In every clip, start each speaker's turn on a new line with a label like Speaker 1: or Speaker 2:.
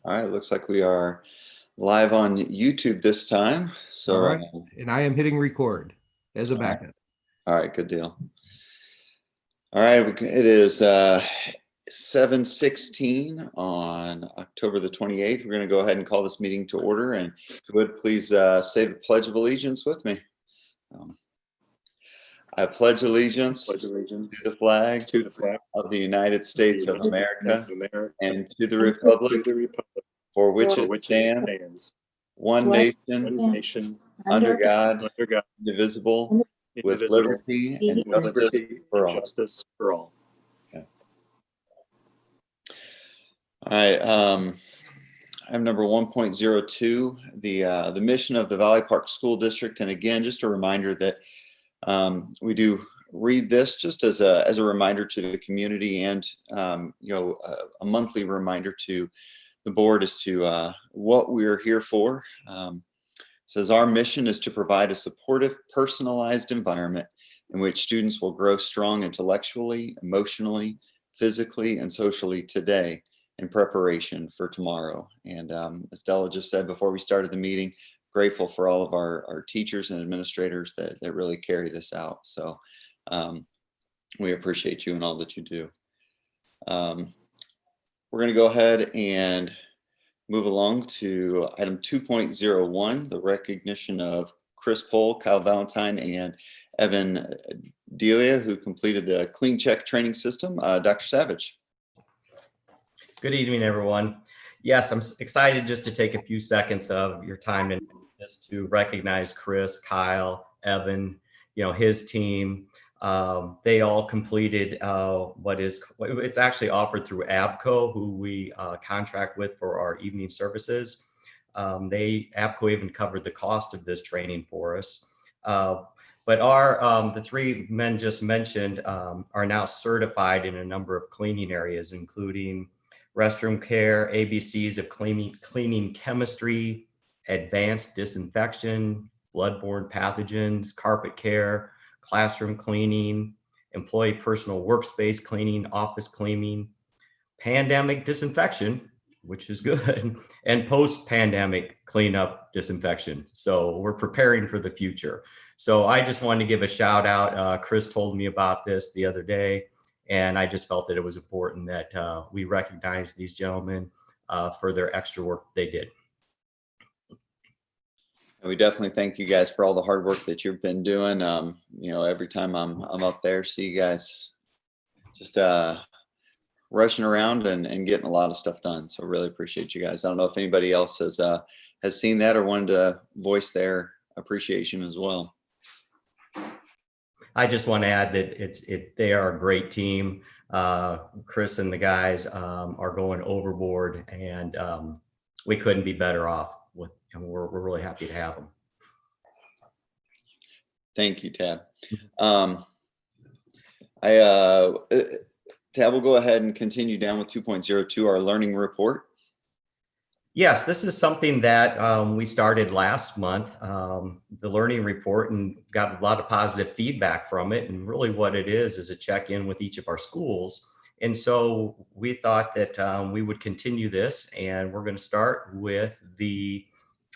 Speaker 1: All right, looks like we are live on YouTube this time. So,
Speaker 2: All right, and I am hitting record as a backup.
Speaker 1: all right, good deal. All right, it is 7:16 on October the 28th. We're going to go ahead and call this meeting to order. And if you would please say the Pledge of Allegiance with me. I pledge allegiance to the flag of the United States of America and to the republic for which it stands, one nation, under God, indivisible, with liberty and justice for all. Okay. All right. Item number 1.02, the mission of the Valley Park School District. And again, just a reminder that we do read this just as a reminder to the community, and a monthly reminder to the board as to what we're here for. It says our mission is to provide a supportive, personalized environment in which students will grow strong intellectually, emotionally, physically, and socially today in preparation for tomorrow. And as Della just said before we started the meeting, grateful for all of our teachers and administrators that really carry this out. So we appreciate you and all that you do. We're going to go ahead and move along to item 2.01, the recognition of Chris Pohl, Kyle Valentine, and Evan Delia, who completed the Clean Check training system. Dr. Savage.
Speaker 3: Good evening, everyone. Yes, I'm excited just to take a few seconds of your time and just to recognize Chris, Kyle, Evan, his team. They all completed it's actually offered through ABCO, who we contract with for our evening services. ABCO even covered the cost of this training for us. But the three men just mentioned are now certified in a number of cleaning areas, including restroom care, ABCs of cleaning chemistry, advanced disinfection, bloodborne pathogens, carpet care, classroom cleaning, employee personal workspace cleaning, office cleaning, pandemic disinfection, which is good, and post-pandemic cleanup disinfection. So we're preparing for the future. So I just wanted to give a shout out. Chris told me about this the other day, and I just felt that it was important that we recognize these gentlemen for their extra work they did.
Speaker 1: And we definitely thank you guys for all the hard work that you've been doing. Every time I'm up there, see you guys just rushing around and getting a lot of stuff done. So really appreciate you guys. I don't know if anybody else has seen that or wanted to voice their appreciation as well.
Speaker 3: I just want to add that they are a great team. Chris and the guys are going overboard, and we couldn't be better off. We're really happy to have them.
Speaker 1: Thank you, Tab. Tab will go ahead and continue down with 2.02, our learning report.
Speaker 3: Yes, this is something that we started last month, the learning report, and got a lot of positive feedback from it. And really what it is a check-in with each of our schools. And so we thought that we would continue this, and we're going to start with the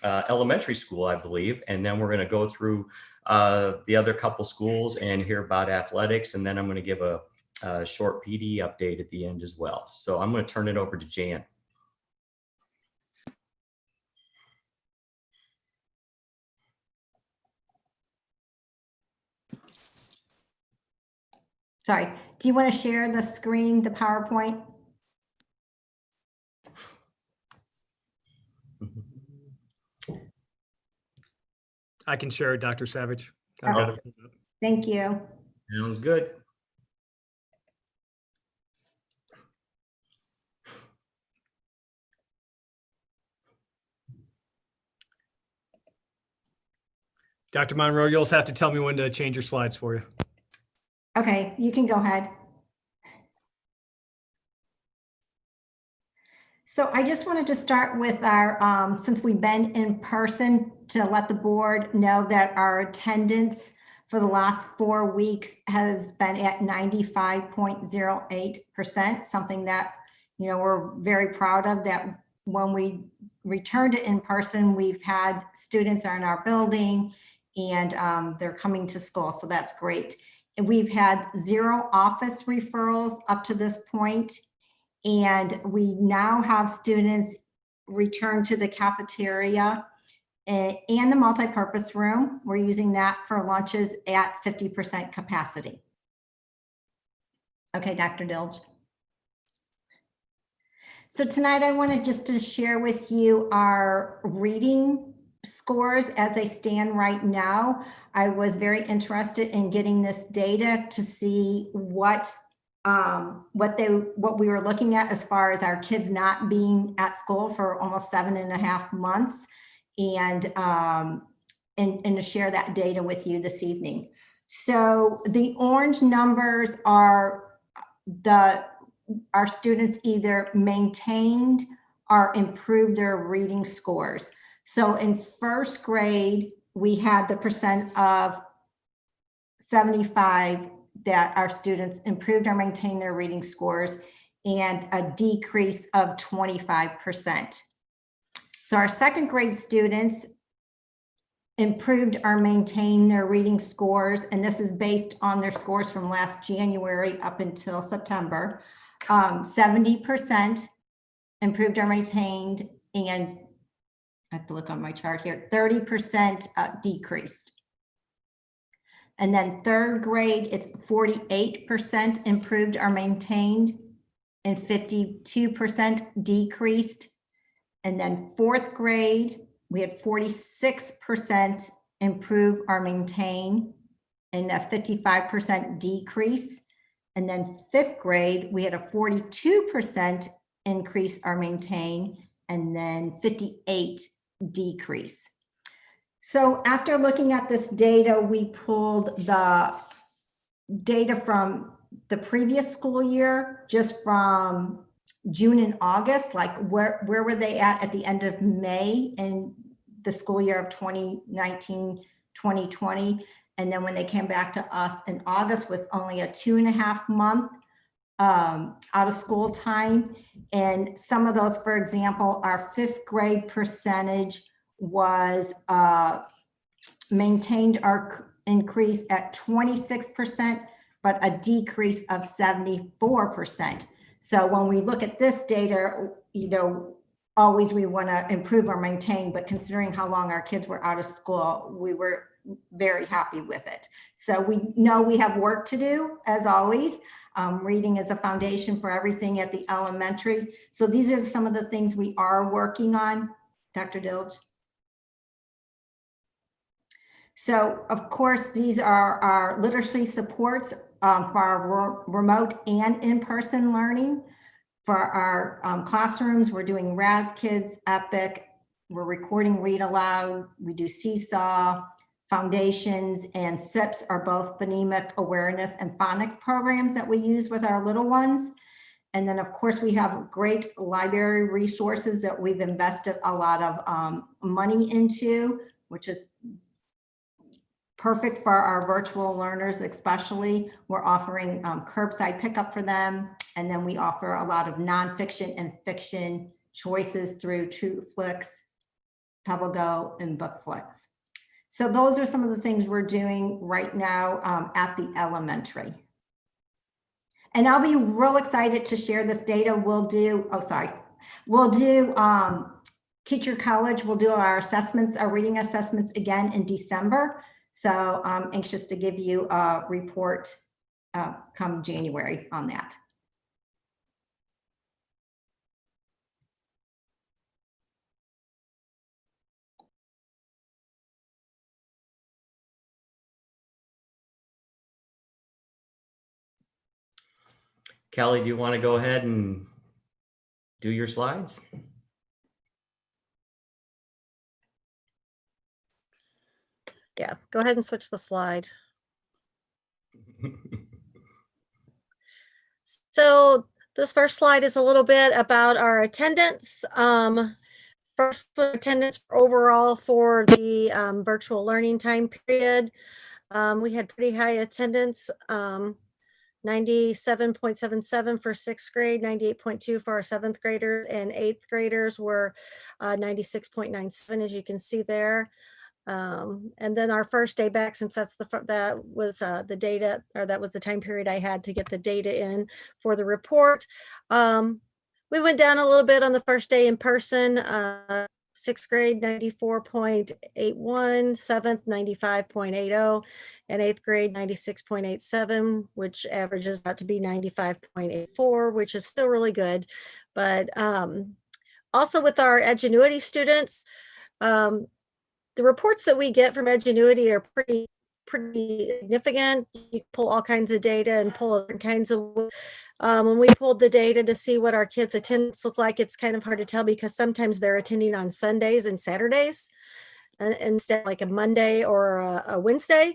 Speaker 3: elementary school, I believe. And then we're going to go through the other couple schools and hear about athletics. And then I'm going to give a short PD update at the end as well. So I'm going to turn it over to Jan.
Speaker 4: Sorry, do you want to share the screen, the PowerPoint?
Speaker 5: I can share it, Dr. Savage.
Speaker 4: Okay. Thank you.
Speaker 3: Sounds good.
Speaker 5: Dr. Monroe, you'll also have to tell me when to change your slides for you.
Speaker 4: Okay, you can go ahead. So I just wanted to start with our, since we've been in person, to let the board know that our attendance for the last 4 weeks has been at 95.08%, something that, we're very proud of, that when we return to in-person, we've had students are in our building and they're coming to school, so that's great. And we've had 0 office referrals up to this point, and we now have students return to the cafeteria and the multipurpose room. We're using that for lunches at 50% capacity. Okay, Dr. Dilge. So tonight I wanted just to share with you our reading scores as they stand right now. I was very interested in getting this data to see what we were looking at as far as our kids not being at school for almost 7.5 months, and to share that data with you this evening. So the orange numbers are our students either maintained or improved their reading scores. So in first grade, we had the percent of 75 that our students improved or maintained their reading scores, and a decrease of 25%. So our second grade students improved or maintained their reading scores, and this is based on their scores from last January up until September. 70% improved or maintained, and I have to look on my chart here, 30% decreased. And then third grade, it's 48% improved or maintained and 52% decreased. And then fourth grade, we had 46% improve or maintain and a 55% decrease. And then fifth grade, we had a 42% increase or maintain, and then 58 decrease. So after looking at this data, we pulled the data from the previous school year, just from June and August, like where were they at the end of May in the school year of 2019, 2020. And then when they came back to us in August with only a 2.5 month out of school time. And some of those, for example, our fifth grade percentage was maintained or increased at 26%, but a decrease of 74%. So when we look at this data, you know, always we want to improve or maintain, but considering how long our kids were out of school, we were very happy with it. So we know we have work to do, as always. Reading is a foundation for everything at the elementary. So these are some of the things we are working on. Dr. Dilge. So of course, these are our literacy supports for our remote and in-person learning. For our classrooms, we're doing RAS Kids, EPIC, we're recording Read Aloud, we do Seesaw, Foundations, and SIPs are both phonemic awareness and phonics programs that we use with our little ones. And then of course we have great library resources that we've invested a lot of money into, which is perfect for our virtual learners, especially. We're offering curbside pickup for them. And then we offer a lot of nonfiction and fiction choices through TrueFlix, PebbleGo, and BookFlix. So those are some of the things we're doing right now at the elementary. And I'll be real excited to share this data. We'll do Teacher College. We'll do our assessments, our reading assessments again in December. So I'm anxious to give you a report come January on that.
Speaker 3: Kelly, do you want to go ahead and do your slides?
Speaker 6: Yeah, go ahead and switch the slide. So this first slide is a little bit about our attendance. First, attendance overall for the virtual learning time period. We had pretty high attendance. 97.77 for sixth grade, 98.2 for our seventh graders, and eighth graders were 96.97, as you can see there. And then our first day back, since that was the data, or that was the time period I had to get the data in for the report. We went down a little bit on the first day in person. Sixth grade 94.81, seventh 95.80, and eighth grade 96.87, which averages out to be 95.84, which is still really good. But also with our Edgenuity students, the reports that we get from Edgenuity are pretty significant. You pull all kinds of data and pull different kinds of when we pulled the data to see what our kids' attendance look like, it's kind of hard to tell because sometimes they're attending on Sundays and Saturdays instead of like a Monday or a Wednesday.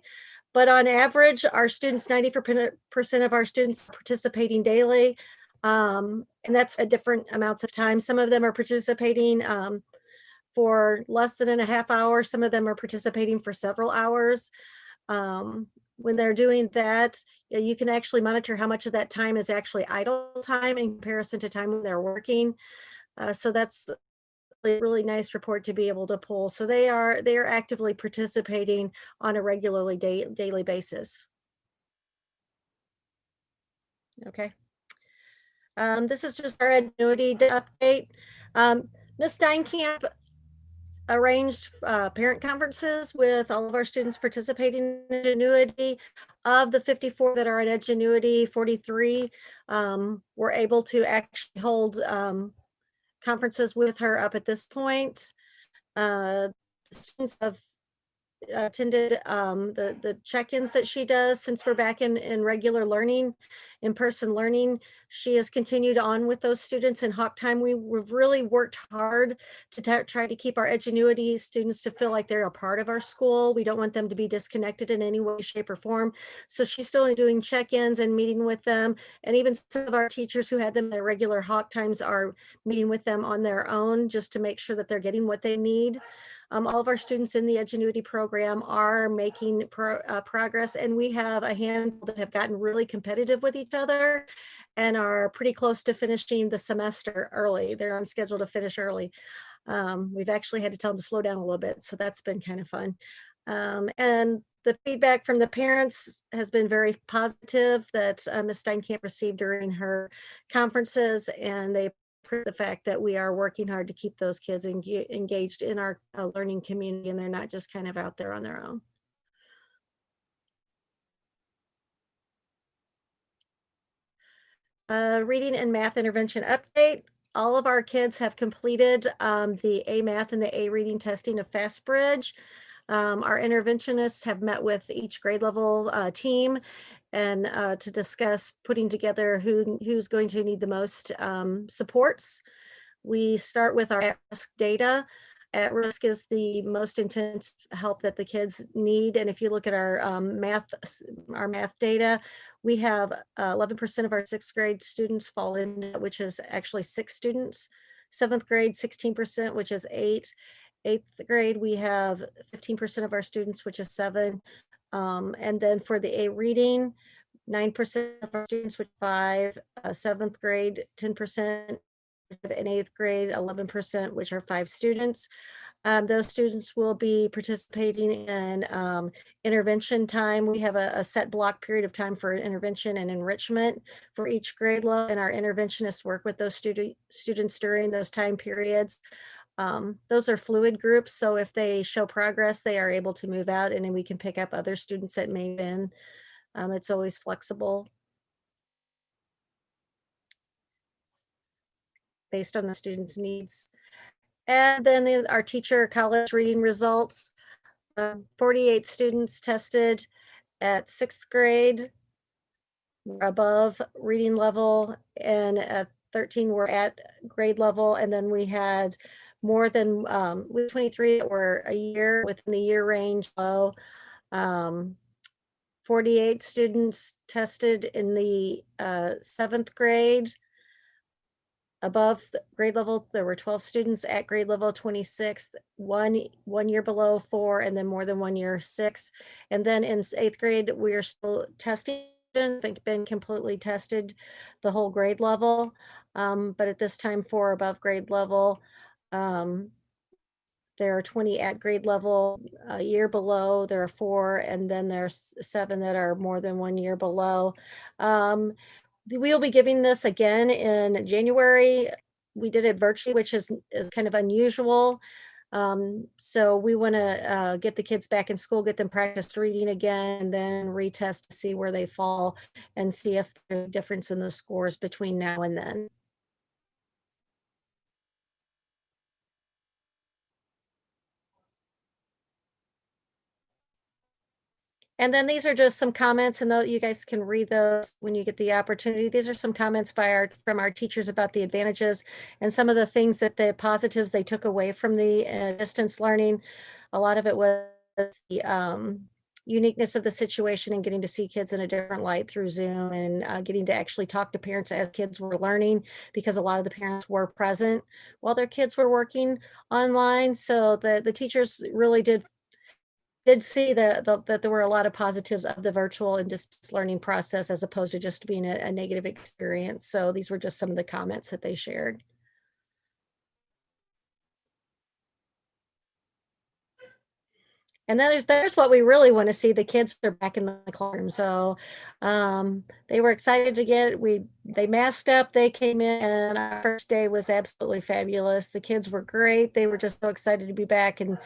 Speaker 6: But on average, our students, 90% of our students are participating daily. And that's at different amounts of time. Some of them are participating for less than a half hour. Some of them are participating for several hours. When they're doing that, you can actually monitor how much of that time is actually idle time in comparison to time when they're working. So that's a really nice report to be able to pull. So they are actively participating on a regularly daily basis. Okay. This is just our annuity update. Ms. Steinkamp arranged parent conferences with all of our students participating in Edgenuity. Of the 54 that are in Edgenuity, 43 were able to actually hold conferences with her up at this point. Students have attended the check-ins that she does since we're back in regular learning, in-person learning. She has continued on with those students in Hawk Time. We've really worked hard to try to keep our Edgenuity students to feel like they're a part of our school. We don't want them to be disconnected in any way, shape, or form. So she's still doing check-ins and meeting with them. And even some of our teachers who had them in their regular Hawk Times are meeting with them on their own just to make sure that they're getting what they need. All of our students in the Edgenuity program are making progress, and we have a handful that have gotten really competitive with each other and are pretty close to finishing the semester early. They're on schedule to finish early. We've actually had to tell them to slow down a little bit, so that's been kind of fun. And the feedback from the parents has been very positive that Ms. Steinkamp received during her conferences, and they the fact that we are working hard to keep those kids engaged in our learning community, and they're not just kind of out there on their own. Reading and math intervention update. All of our kids have completed the A math and the A reading testing of FastBridge. Our interventionists have met with each grade level team and to discuss putting together who's going to need the most supports. We start with our at-risk data. At-risk is the most intense help that the kids need. And if you look at our math data, we have 11% of our sixth grade students fall in, which is actually 6 students. Seventh grade, 16%, which is 8. Eighth grade, we have 15% of our students, which is 7. And then for the A reading, 9% of our students, which 5. Seventh grade, 10%. In eighth grade, 11%, which are 5 students. Those students will be participating in intervention time. We have a set block period of time for intervention and enrichment for each grade level, and our interventionists work with those students during those time periods. Those are fluid groups, so if they show progress, they are able to move out, and then we can pick up other students that may be in. It's always flexible based on the student's needs. And then our teacher college reading results. 48 students tested at 6th grade were above reading level, and at 13 were at grade level. And then we had more than 23 that were a year within the year range low. 48 students tested in the 7th grade above grade level. There were 12 students at grade level, 26, one year below 4, and then more than 1 year 6. And then in 8th grade, we are still testing been completely tested the whole grade level. But at this time, 4 above grade level. There are 20 at grade level, a year below, there are 4, and then there's 7 that are more than 1 year below. We'll be giving this again in January. We did it virtually, which is kind of unusual. So we want to get the kids back in school, get them practice reading again, and then retest to see where they fall and see if there's a difference in the scores between now and then. And then these are just some comments, and though you guys can read those when you get the opportunity. These are some comments from our teachers about the advantages and some of the things that the positives they took away from the distance learning. A lot of it was the uniqueness of the situation and getting to see kids in a different light through Zoom, and getting to actually talk to parents as kids were learning, because a lot of the parents were present while their kids were working online. So the teachers really did see that there were a lot of positives of the virtual and distance learning process, as opposed to just being a negative experience. So these were just some of the comments that they shared. And then there's what we really want to see. The kids are back in the classroom. So they were excited to they masked up, they came in, and our first day was absolutely fabulous. The kids were great. They were just so excited to be back. And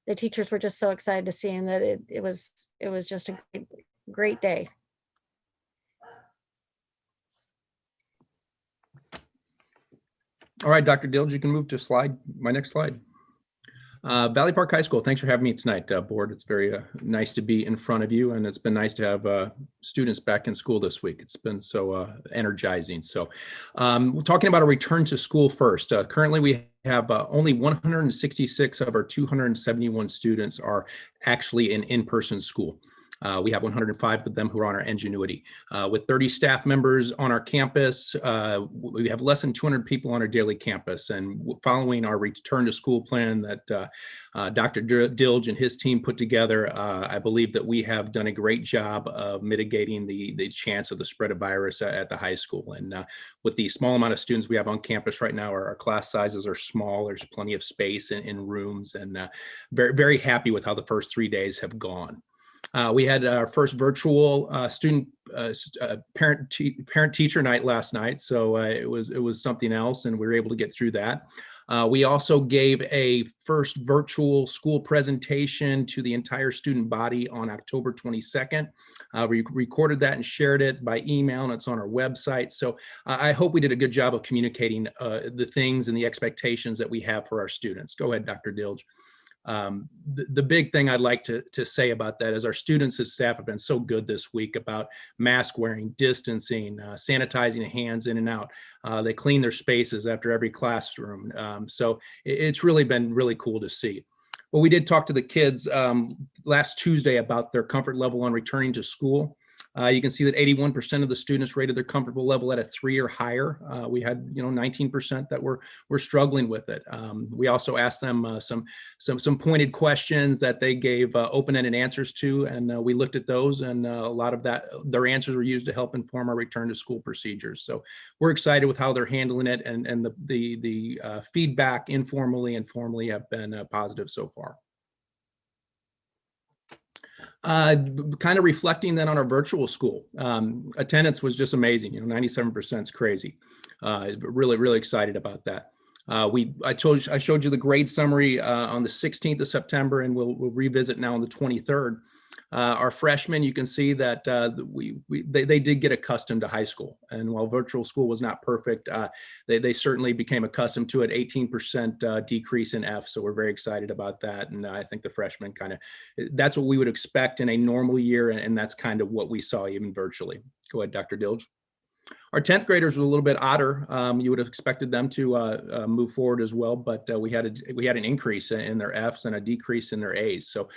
Speaker 6: the teachers were just so excited to see him that it was just a great day.
Speaker 2: All right, Dr. Dilge, you can move to my next slide. Valley Park High School, thanks for having me tonight, board. It's very nice to be in front of you, and it's been nice to have students back in school this week. It's been so energizing. So we're talking about a return to school first. Currently, we have only 166 of our 271 students are actually in in-person school. We have 105 of them who are on our Ingenuity. With 30 staff members on our campus, we have less than 200 people on our daily campus. And following our return to school plan that Dr. Dilge and his team put together, I believe that we have done a great job of mitigating the chance of the spread of virus at the high school. And with the small amount of students we have on campus right now, our class sizes are small. There's plenty of space in rooms, and very, very happy with how the first 3 days have gone. We had our first virtual student parent-teacher night last night, so it was something else, and we were able to get through that. We also gave a first virtual school presentation to the entire student body on October 22nd. We recorded that and shared it by email, and it's on our website. So I hope we did a good job of communicating the things and the expectations that we have for our students. Go ahead, Dr. Dilge. The big thing I'd like to say about that is our students and staff have been so good this week about mask wearing, distancing, sanitizing hands in and out. They clean their spaces after every classroom. So it's really been really cool to see. Well, we did talk to the kids last Tuesday about their comfort level on returning to school. You can see that 81% of the students rated their comfortable level at a 3 or higher. We had 19% that were struggling with it. We also asked them some pointed questions that they gave open-ended answers to, and we looked at those, and a lot of their answers were used to help inform our return to school procedures. So we're excited with how they're handling it, and the feedback informally and formally have been positive so far. Kind of reflecting then on our virtual school, attendance was just amazing. 97% is crazy. Really, really excited about that. I showed you the grade summary on the 16th of September, and we'll revisit now on the 23rd. Our freshmen, you can see that they did get accustomed to high school, and while virtual school was not perfect, they certainly became accustomed to it. 18% decrease in F, so we're very excited about that, and I think the freshmen that's what we would expect in a normal year, and that's kind of what we saw even virtually. Go ahead, Dr. Dilge. Our 10th graders were a little bit odder. You would have expected them to move forward as well, but we had an increase in their Fs and a decrease in their As. So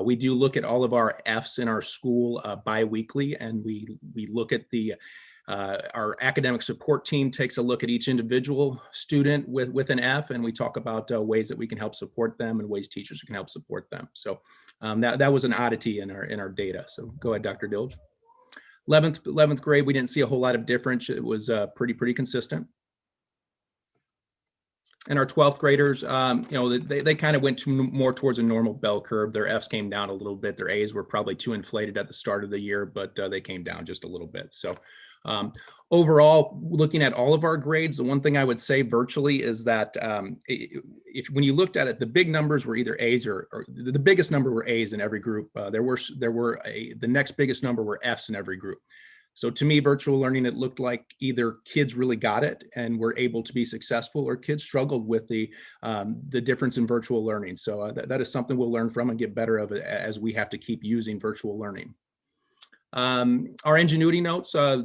Speaker 2: we do look at all of our Fs in our school bi-weekly, and we look at our academic support team takes a look at each individual student with an F, and we talk about ways that we can help support them and ways teachers can help support them. So that was an oddity in our data. So go ahead, Dr. Dilge. 11th grade, we didn't see a whole lot of difference. It was pretty consistent. And our 12th graders, they kind of went more towards a normal bell curve. Their Fs came down a little bit. Their As were probably too inflated at the start of the year, but they came down just a little bit. So overall, looking at all of our grades, the one thing I would say virtually is that when you looked at it, the big numbers were either A's or the biggest number were A's in every group. The next biggest number were F's in every group. So to me, virtual learning, it looked like either kids really got it and were able to be successful, or kids struggled with the difference in virtual learning. So that is something we'll learn from and get better of it as we have to keep using virtual learning. Our ingenuity notes, our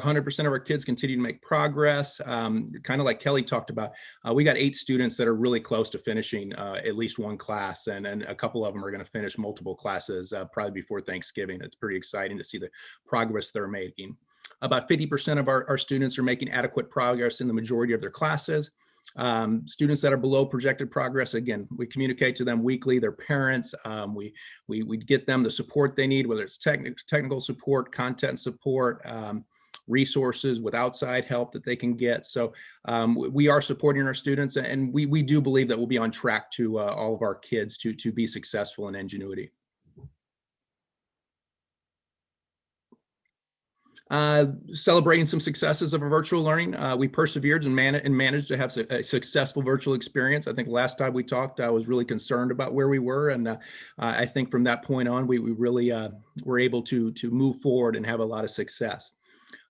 Speaker 2: 100% of our kids continue to make progress. Kind of like Kelly talked about, we got 8 students that are really close to finishing at least one class, and a couple of them are going to finish multiple classes probably before Thanksgiving. It's pretty exciting to see the progress they're making. About 50% of our students are making adequate progress in the majority of their classes. Students that are below projected progress, again, we communicate to them weekly, their parents, we get them the support they need, whether it's technical support, content support, resources with outside help that they can get. So we are supporting our students, and we do believe that we'll be on track to all of our kids to be successful in ingenuity. Celebrating some successes of our virtual learning. We persevered and managed to have a successful virtual experience. I think last time we talked, I was really concerned about where we were. And I think from that point on, we really were able to move forward and have a lot of success.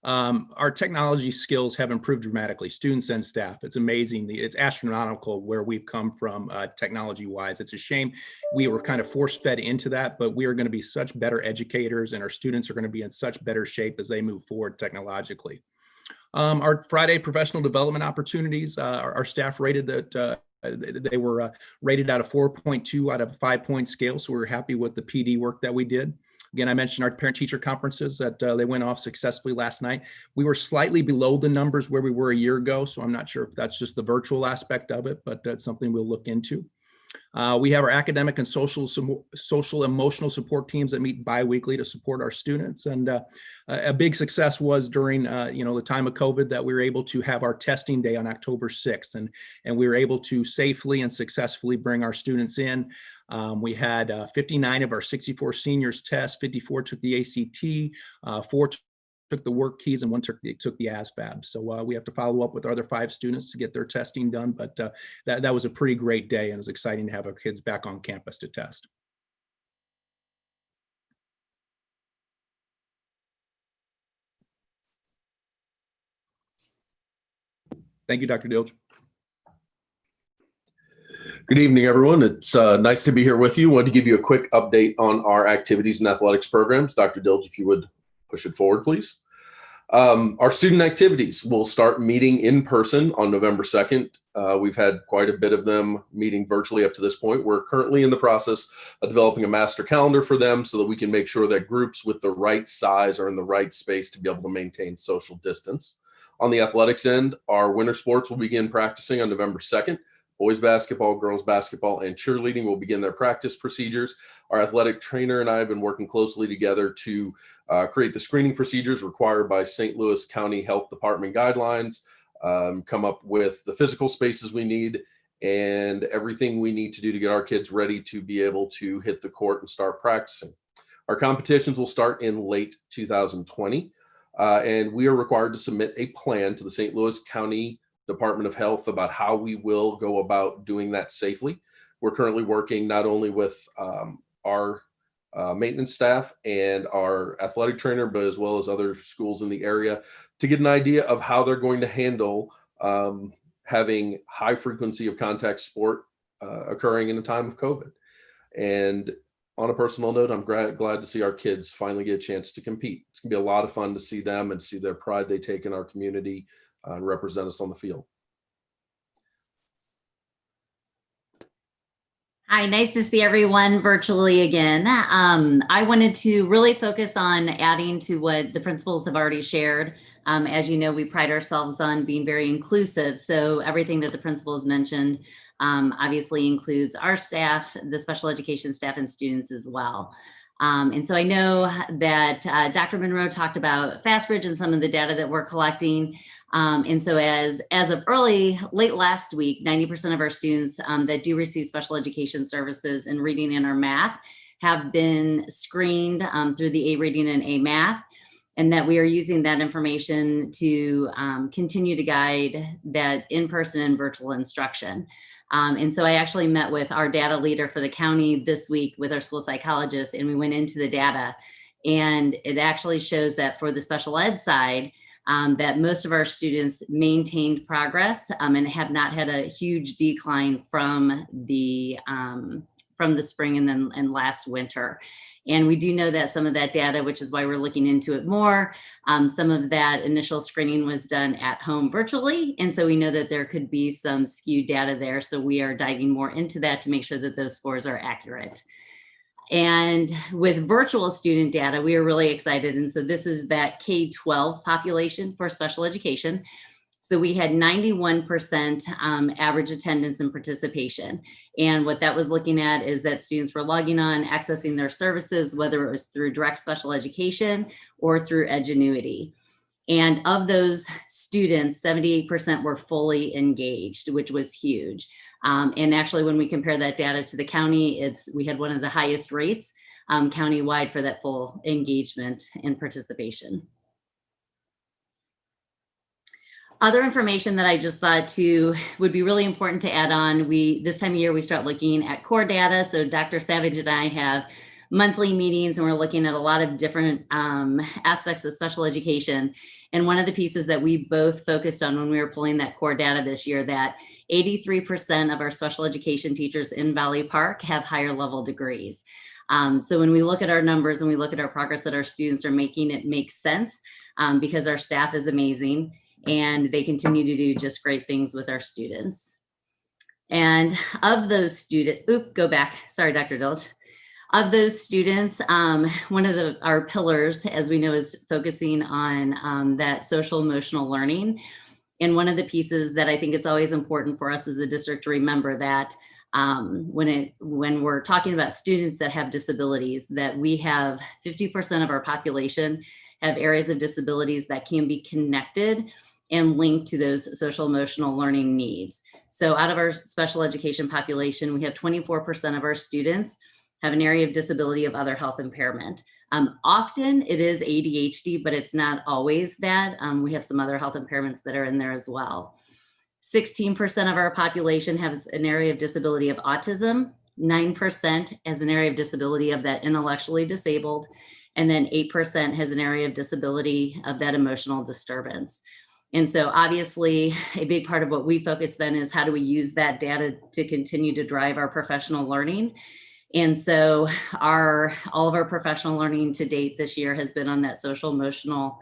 Speaker 2: Our technology skills have improved dramatically, students and staff. It's amazing. It's astronomical where we've come from technology-wise. It's a shame we were kind of force-fed into that, but we are going to be such better educators, and our students are going to be in such better shape as they move forward technologically. Our Friday professional development opportunities, our staff rated that they were rated out of 4.2 out of a 5-point scale. So we were happy with the PD work that we did. Again, I mentioned our parent-teacher conferences that they went off successfully last night. We were slightly below the numbers where we were a year ago, so I'm not sure if that's just the virtual aspect of it, but that's something we'll look into. We have our academic and social emotional support teams that meet bi-weekly to support our students. And a big success was during the time of COVID that we were able to have our testing day on October 6th, and we were able to safely and successfully bring our students in. We had 59 of our 64 seniors test, 54 took the ACT, 4 took the work keys, and 1 took the ASVAB. So we have to follow up with our other 5 students to get their testing done. But that was a pretty great day, and it was exciting to have our kids back on campus to test. Thank you, Dr. Dilge.
Speaker 7: Good evening, everyone. It's nice to be here with you. I wanted to give you a quick update on our activities and athletics programs. Dr. Dilge, if you would push it forward, please. Our student activities will start meeting in person on November 2nd. We've had quite a bit of them meeting virtually up to this point. We're currently in the process of developing a master calendar for them so that we can make sure that groups with the right size are in the right space to be able to maintain social distance. On the athletics end, our winter sports will begin practicing on November 2nd. Boys basketball, girls basketball, and cheerleading will begin their practice procedures. Our athletic trainer and I have been working closely together to create the screening procedures required by St. Louis County Health Department guidelines, come up with the physical spaces we need, and everything we need to do to get our kids ready to be able to hit the court and start practicing. Our competitions will start in late 2020, and we are required to submit a plan to the St. Louis County Department of Health about how we will go about doing that safely. We're currently working not only with our maintenance staff and our athletic trainer, but as well as other schools in the area to get an idea of how they're going to handle having high frequency of contact sport occurring in a time of COVID. And on a personal note, I'm glad to see our kids finally get a chance to compete. It's gonna be a lot of fun to see them and see their pride they take in our community and represent us on the field.
Speaker 8: Hi, nice to see everyone virtually again. I wanted to really focus on adding to what the principals have already shared. As you know, we pride ourselves on being very inclusive. So everything that the principals mentioned obviously includes our staff, the special education staff, and students as well. And so I know that Dr. Monroe talked about FastBridge and some of the data that we're collecting. And so as of late last week, 90% of our students that do receive special education services in reading and or math have been screened through the A Reading and A Math, and that we are using that information to continue to guide that in-person and virtual instruction. And so I actually met with our data leader for the county this week with our school psychologist, and we went into the data. And it actually shows that for the special ed side, that most of our students maintained progress and have not had a huge decline from the spring and last winter. And we do know that some of that data, which is why we're looking into it more, some of that initial screening was done at home virtually. And so we know that there could be some skewed data there. So we are diving more into that to make sure that those scores are accurate. And with virtual student data, we are really excited. And so this is that K-12 population for special education. So we had 91% average attendance and participation. And what that was looking at is that students were logging on, accessing their services, whether it was through direct special education or through Edgenuity. And of those students, 78% were fully engaged, which was huge. And actually, when we compare that data to the county, we had one of the highest rates countywide for that full engagement and participation. Other information that I just thought would be really important to add on, this time of year, we start looking at core data. So Dr. Savage and I have monthly meetings, and we're looking at a lot of different aspects of special education. And one of the pieces that we both focused on when we were pulling that core data this year, that 83% of our special education teachers in Valley Park have higher level degrees. So when we look at our numbers and we look at our progress that our students are making, it makes sense because our staff is amazing and they continue to do just great things with our students. And of those students, go back. Sorry, Dr. Dilge. Of those students, one of our pillars, as we know, is focusing on that social emotional learning. And one of the pieces that I think it's always important for us as a district to remember that when we're talking about students that have disabilities, that we have 50% of our population have areas of disabilities that can be connected and linked to those social emotional learning needs. So out of our special education population, we have 24% of our students have an area of disability of other health impairment. Often it is ADHD, but it's not always that. We have some other health impairments that are in there as well. 16% of our population has an area of disability of autism, 9% has an area of disability of that intellectually disabled, and then 8% has an area of disability of that emotional disturbance. And so obviously a big part of what we focus then is how do we use that data to continue to drive our professional learning. And so all of our professional learning to date this year has been on that social emotional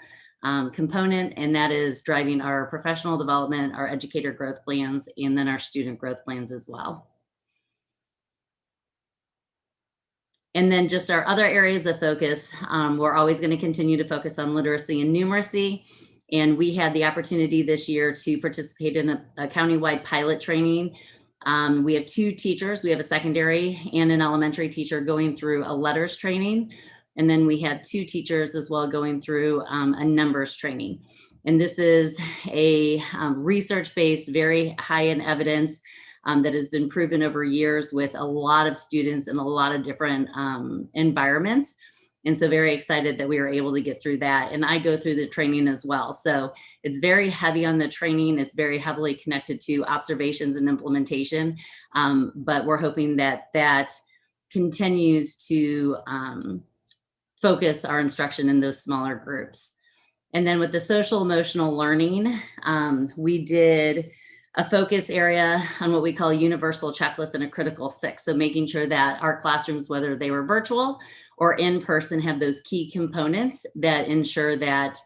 Speaker 8: component, and that is driving our professional development, our educator growth plans, and then our student growth plans as well. And then just our other areas of focus, we're always going to continue to focus on literacy and numeracy. And we had the opportunity this year to participate in a countywide pilot training. We have 2 teachers. We have a secondary and an elementary teacher going through a letters training. And then we have 2 teachers as well going through a numbers training. And this is a research-based, very high in evidence that has been proven over years with a lot of students in a lot of different environments. And so very excited that we were able to get through that. And I go through the training as well. So it's very heavy on the training. It's very heavily connected to observations and implementation. But we're hoping that that continues to focus our instruction in those smaller groups. And then with the social emotional learning, we did a focus area on what we call universal checklist and a critical 6. So making sure that our classrooms, whether they were virtual or in person, have those key components that ensure that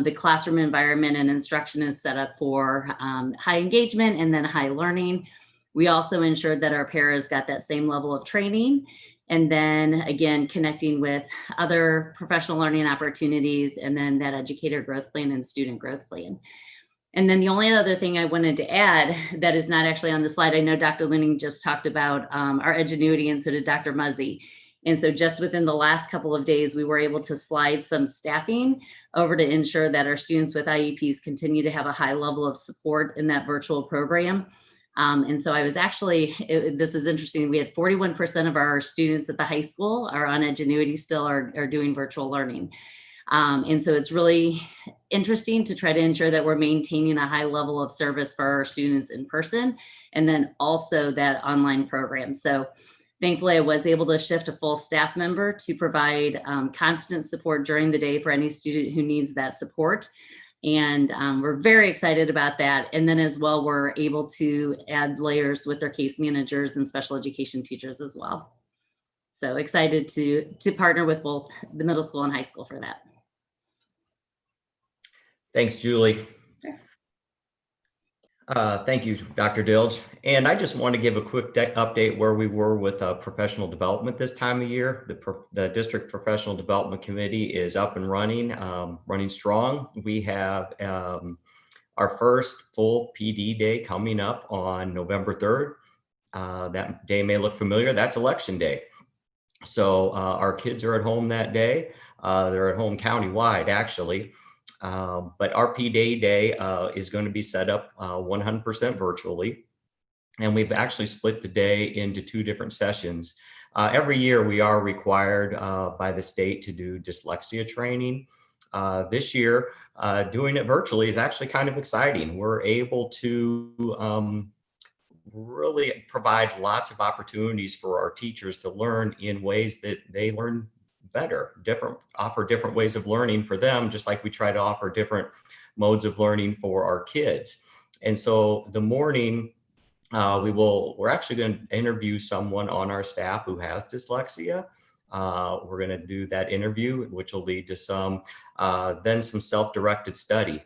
Speaker 8: the classroom environment and instruction is set up for high engagement and then high learning. We also ensured that our paras got that same level of training. And then again, connecting with other professional learning opportunities, and then that educator growth plan and student growth plan. And then the only other thing I wanted to add that is not actually on the slide, I know Dr. Luning just talked about our Edgenuity, and so did Dr. Muzzy. And so just within the last couple of days, we were able to slide some staffing over to ensure that our students with IEPs continue to have a high level of support in that virtual program. And so I was actually, this is interesting, we had 41% of our students at the high school are on Edgenuity still are doing virtual learning. And so it's really interesting to try to ensure that we're maintaining a high level of service for our students in person, and then also that online program. So thankfully, I was able to shift a full staff member to provide constant support during the day for any student who needs that support. And we're very excited about that. And then as well, we're able to add layers with their case managers and special education teachers as well. So excited to partner with both the middle school and high school for that.
Speaker 3: Thanks, Julie. Thank you, Dr. Dilge. And I just want to give a quick update where we were with professional development this time of year. The District Professional Development Committee is up and running, running strong. We have our first full PD day coming up on November 3rd. That day may look familiar. That's election day. So our kids are at home that day. They're at home countywide, actually. But our PD day is going to be set up 100% virtually. And we've actually split the day into 2 different sessions. Every year we are required by the state to do dyslexia training. This year, doing it virtually is actually kind of exciting. We're able to really provide lots of opportunities for our teachers to learn in ways that they learn better, offer different ways of learning for them, just like we try to offer different modes of learning for our kids. And so the morning, we're actually going to interview someone on our staff who has dyslexia. We're going to do that interview, which will lead to then some self-directed study.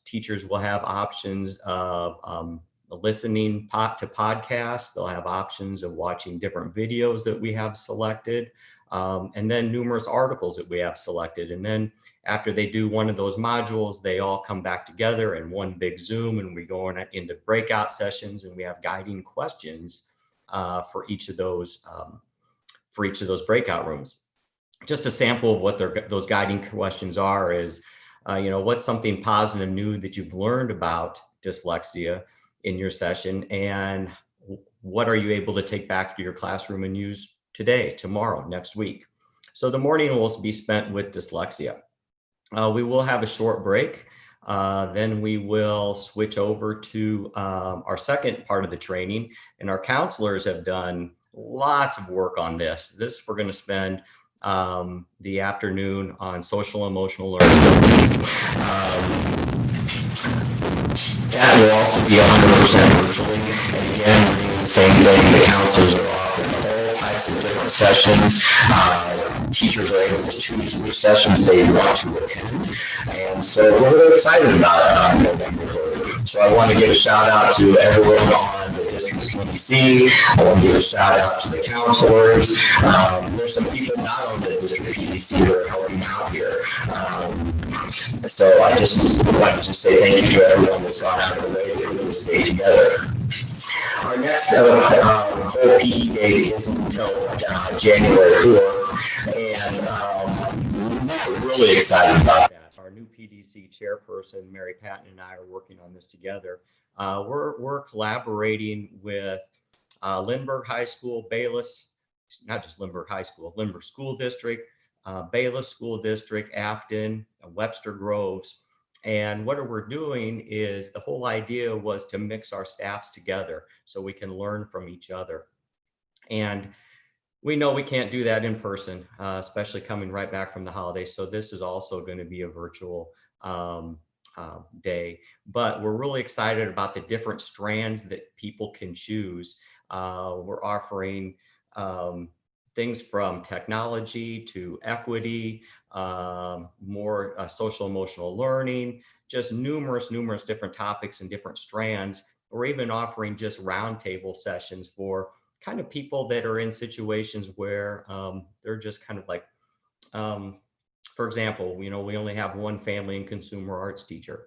Speaker 3: Teachers will have options of listening to podcasts. They'll have options of watching different videos that we have selected. And then numerous articles that we have selected. And then after they do one of those modules, they all come back together in one big Zoom, and we go into breakout sessions, and we have guiding questions for each of those breakout rooms. Just a sample of what those guiding questions are is, what's something positive new that you've learned about dyslexia in your session, and what are you able to take back to your classroom and use today, tomorrow, next week. So the morning will be spent with dyslexia. We will have a short break. Then we will switch over to our second part of the training. And our counselors have done lots of work on this. We're going to spend the afternoon on social emotional learning. That will also be 100% virtually. And again, we're doing the same thing. The counselors are offering all types of different sessions. Teachers are able to choose which sessions they want to attend. And so we're really excited about November 3rd. So I want to give a shout out to everyone on the district PDC. I want to give a shout out to the counselors. There's some people not on the district PDC that are helping out here. So I just would like to say thank you to everyone that's gone out of the way to stay together. Our next full PE day isn't until January 4th, and we're really excited about that. Our new PDC chairperson, Mary Patton, and I are working on this together. We're collaborating with Lindbergh High School, Bayless, not just Lindbergh High School, Lindbergh School District, Bayless School District, Afton, Webster Groves. And what we're doing is, the whole idea was to mix our staffs together so we can learn from each other. And we know we can't do that in person, especially coming right back from the holidays. So this is also going to be a virtual day. But we're really excited about the different strands that people can choose. We're offering things from technology to equity, more social emotional learning, just numerous different topics and different strands. We're even offering just roundtable sessions for kind of people that are in situations where they're just kind of like, for example, we only have one family and consumer arts teacher.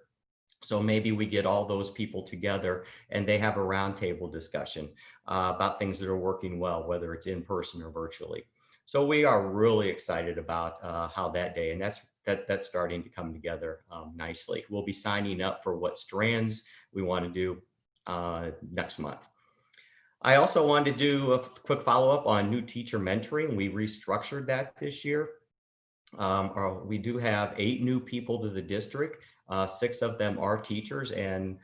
Speaker 3: So maybe we get all those people together and they have a roundtable discussion about things that are working well, whether it's in person or virtually. So we are really excited about how that day, and that's starting to come together nicely. We'll be signing up for what strands we want to do next month. I also wanted to do a quick follow-up on new teacher mentoring. We restructured that this year. We do have 8 new people to the district. 6 of them are teachers, and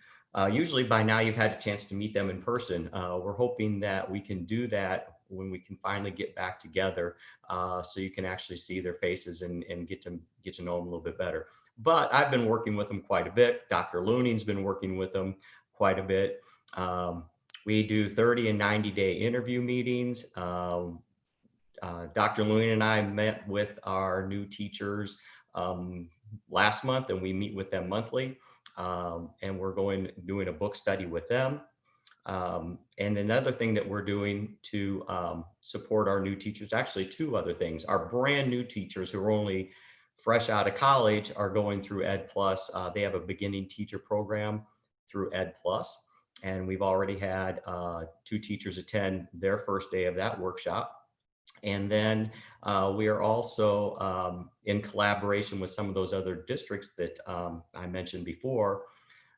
Speaker 3: usually by now you've had a chance to meet them in person. We're hoping that we can do that when we can finally get back together, so you can actually see their faces and get to know them a little bit better. But I've been working with them quite a bit. Dr. Looning's been working with them quite a bit. We do 30 and 90-day interview meetings. Dr. Looney and I met with our new teachers last month, and we meet with them monthly. And we're doing a book study with them. And another thing that we're doing to support our new teachers, actually 2 other things. Our brand new teachers who are only fresh out of college are going through Ed Plus. They have a beginning teacher program through Ed Plus. And we've already had 2 teachers attend their first day of that workshop. And then we are also in collaboration with some of those other districts that I mentioned before.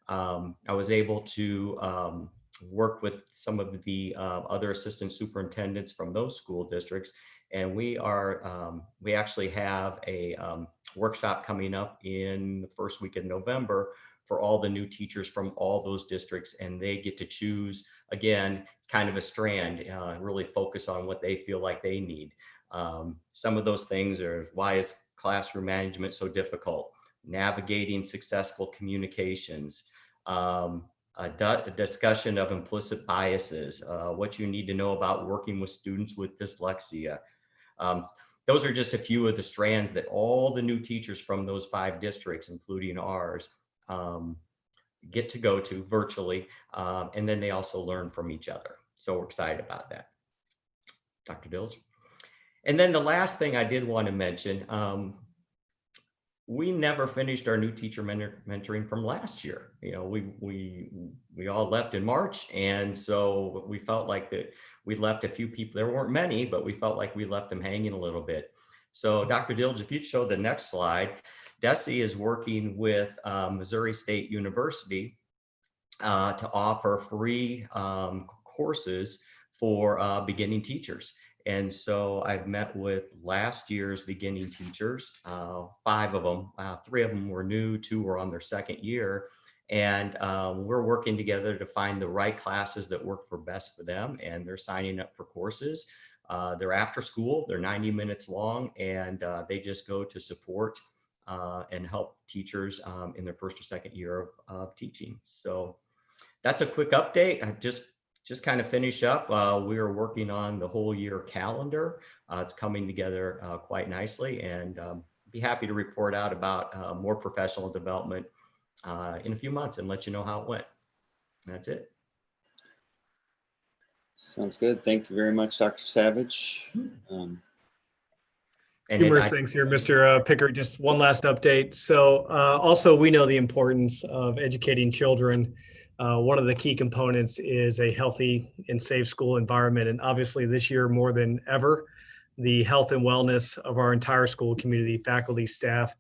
Speaker 3: I was able to work with some of the other assistant superintendents from those school districts. And we actually have a workshop coming up in the first week of November for all the new teachers from all those districts, and they get to choose, again, it's kind of a strand, really focus on what they feel like they need. Some of those things are, why is classroom management so difficult? Navigating successful communications, a discussion of implicit biases, what you need to know about working with students with dyslexia. Those are just a few of the strands that all the new teachers from those 5 districts, including ours, get to go to virtually, and then they also learn from each other. So we're excited about that. Dr. Dilge. And then the last thing I did want to mention, we never finished our new teacher mentoring from last year. You know, we all left in March, and so we felt like that we left a few people. There weren't many, but we felt like we left them hanging a little bit. So Dr. Dilge, if you'd show the next slide, DESE is working with Missouri State University to offer free courses for beginning teachers. And so I've met with last year's beginning teachers, 5 of them, 3 of them were new, 2 were on their 2nd year. And we're working together to find the right classes that work best for them. And they're signing up for courses. They're after school, they're 90 minutes long, and they just go to support and help teachers in their 1st or 2nd year of teaching. So that's a quick update. I just kind of finish up. We are working on the whole year calendar. It's coming together quite nicely, and be happy to report out about more professional development in a few months and let you know how it went. And that's it.
Speaker 1: Sounds good. Thank you very much, Dr. Savage.
Speaker 5: Few more things here, Mr. Pickard. Just one last update. So also, we know the importance of educating children. One of the key components is a healthy and safe school environment. And obviously this year more than ever, the health and wellness of our entire school community, faculty, staff,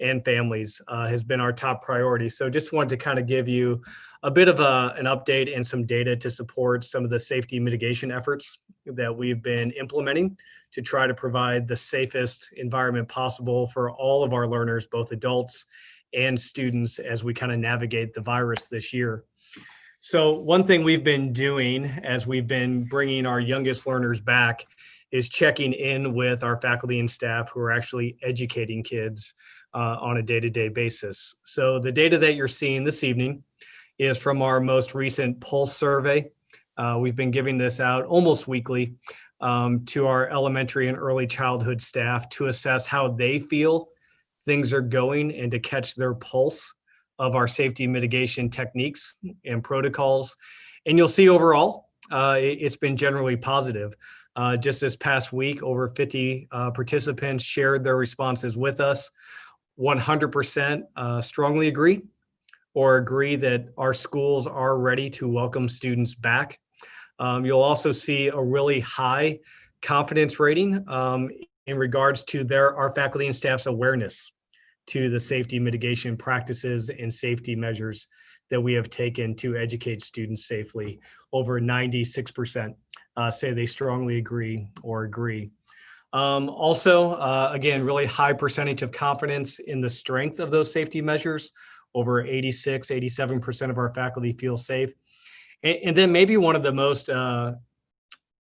Speaker 5: and families has been our top priority. So just wanted to kind of give you a bit of an update and some data to support some of the safety mitigation efforts that we've been implementing to try to provide the safest environment possible for all of our learners, both adults and students, as we kind of navigate the virus this year. So one thing we've been doing as we've been bringing our youngest learners back is checking in with our faculty and staff who are actually educating kids on a day-to-day basis. So the data that you're seeing this evening is from our most recent pulse survey. We've been giving this out almost weekly to our elementary and early childhood staff to assess how they feel things are going and to catch their pulse of our safety mitigation techniques and protocols. And you'll see overall, it's been generally positive. Just this past week, over 50 participants shared their responses with us. 100% strongly agree or agree that our schools are ready to welcome students back. You'll also see a really high confidence rating in regards to our faculty and staff's awareness to the safety mitigation practices and safety measures that we have taken to educate students safely. Over 96% say they strongly agree or agree. Also, again, really high percentage of confidence in the strength of those safety measures. Over 86, 87% of our faculty feel safe. And then maybe one of the most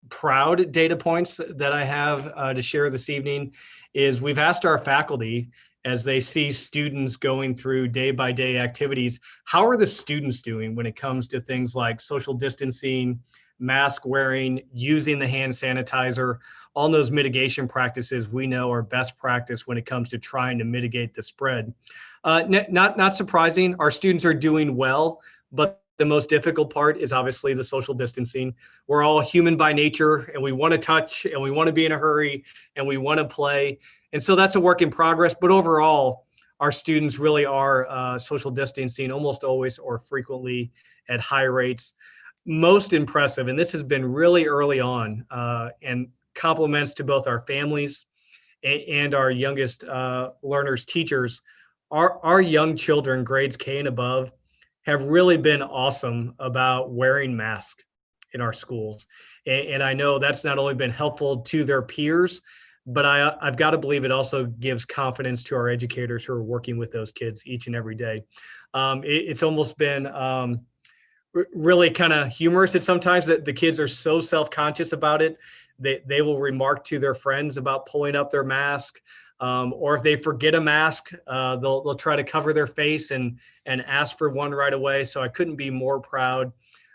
Speaker 5: proud data points that I have to share this evening is we've asked our faculty, as they see students going through day-by-day activities, how are the students doing when it comes to things like social distancing, mask wearing, using the hand sanitizer, all those mitigation practices we know are best practice when it comes to trying to mitigate the spread. Not surprising, our students are doing well, but the most difficult part is obviously the social distancing. We're all human by nature, and we want to touch, and we want to be in a hurry, and we want to play. And so that's a work in progress. But overall, our students really are social distancing almost always or frequently at high rates. Most impressive, and this has been really early on, and compliments to both our families and our youngest learners, teachers. Our young children, grades K and above, have really been awesome about wearing masks in our schools. And I know that's not only been helpful to their peers, but I've got to believe it also gives confidence to our educators who are working with those kids each and every day. It's almost been really kind of humorous at sometimes that the kids are so self-conscious about it. They will remark to their friends about pulling up their mask. Or if they forget a mask, they'll try to cover their face and ask for one right away. So I couldn't be more proud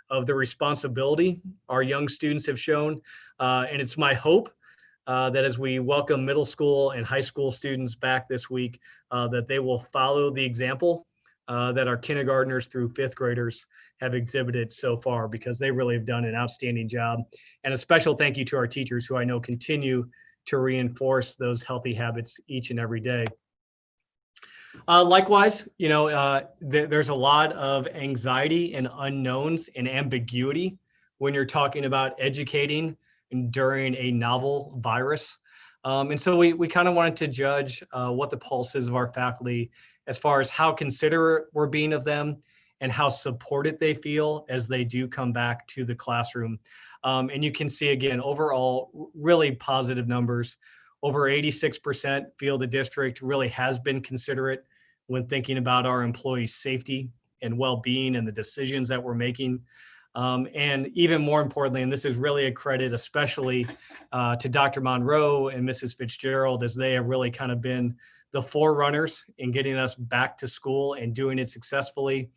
Speaker 5: of the responsibility our young students have shown. And it's my hope that as we welcome middle school and high school students back this week, that they will follow the example that our kindergartners through fifth graders have exhibited so far, because they really have done an outstanding job. And a special thank you to our teachers, who I know continue to reinforce those healthy habits each and every day. Likewise, there's a lot of anxiety and unknowns and ambiguity when you're talking about educating during a novel virus. And so we kind of wanted to judge what the pulse is of our faculty as far as how considerate we're being of them and how supported they feel as they do come back to the classroom. And you can see, again, overall, really positive numbers. Over 86% feel the district really has been considerate when thinking about our employees' safety and well-being and the decisions that we're making. And even more importantly, and this is really a credit especially to Dr. Monroe and Mrs. Fitzgerald, as they have really kind of been the forerunners in getting us back to school and doing it successfully.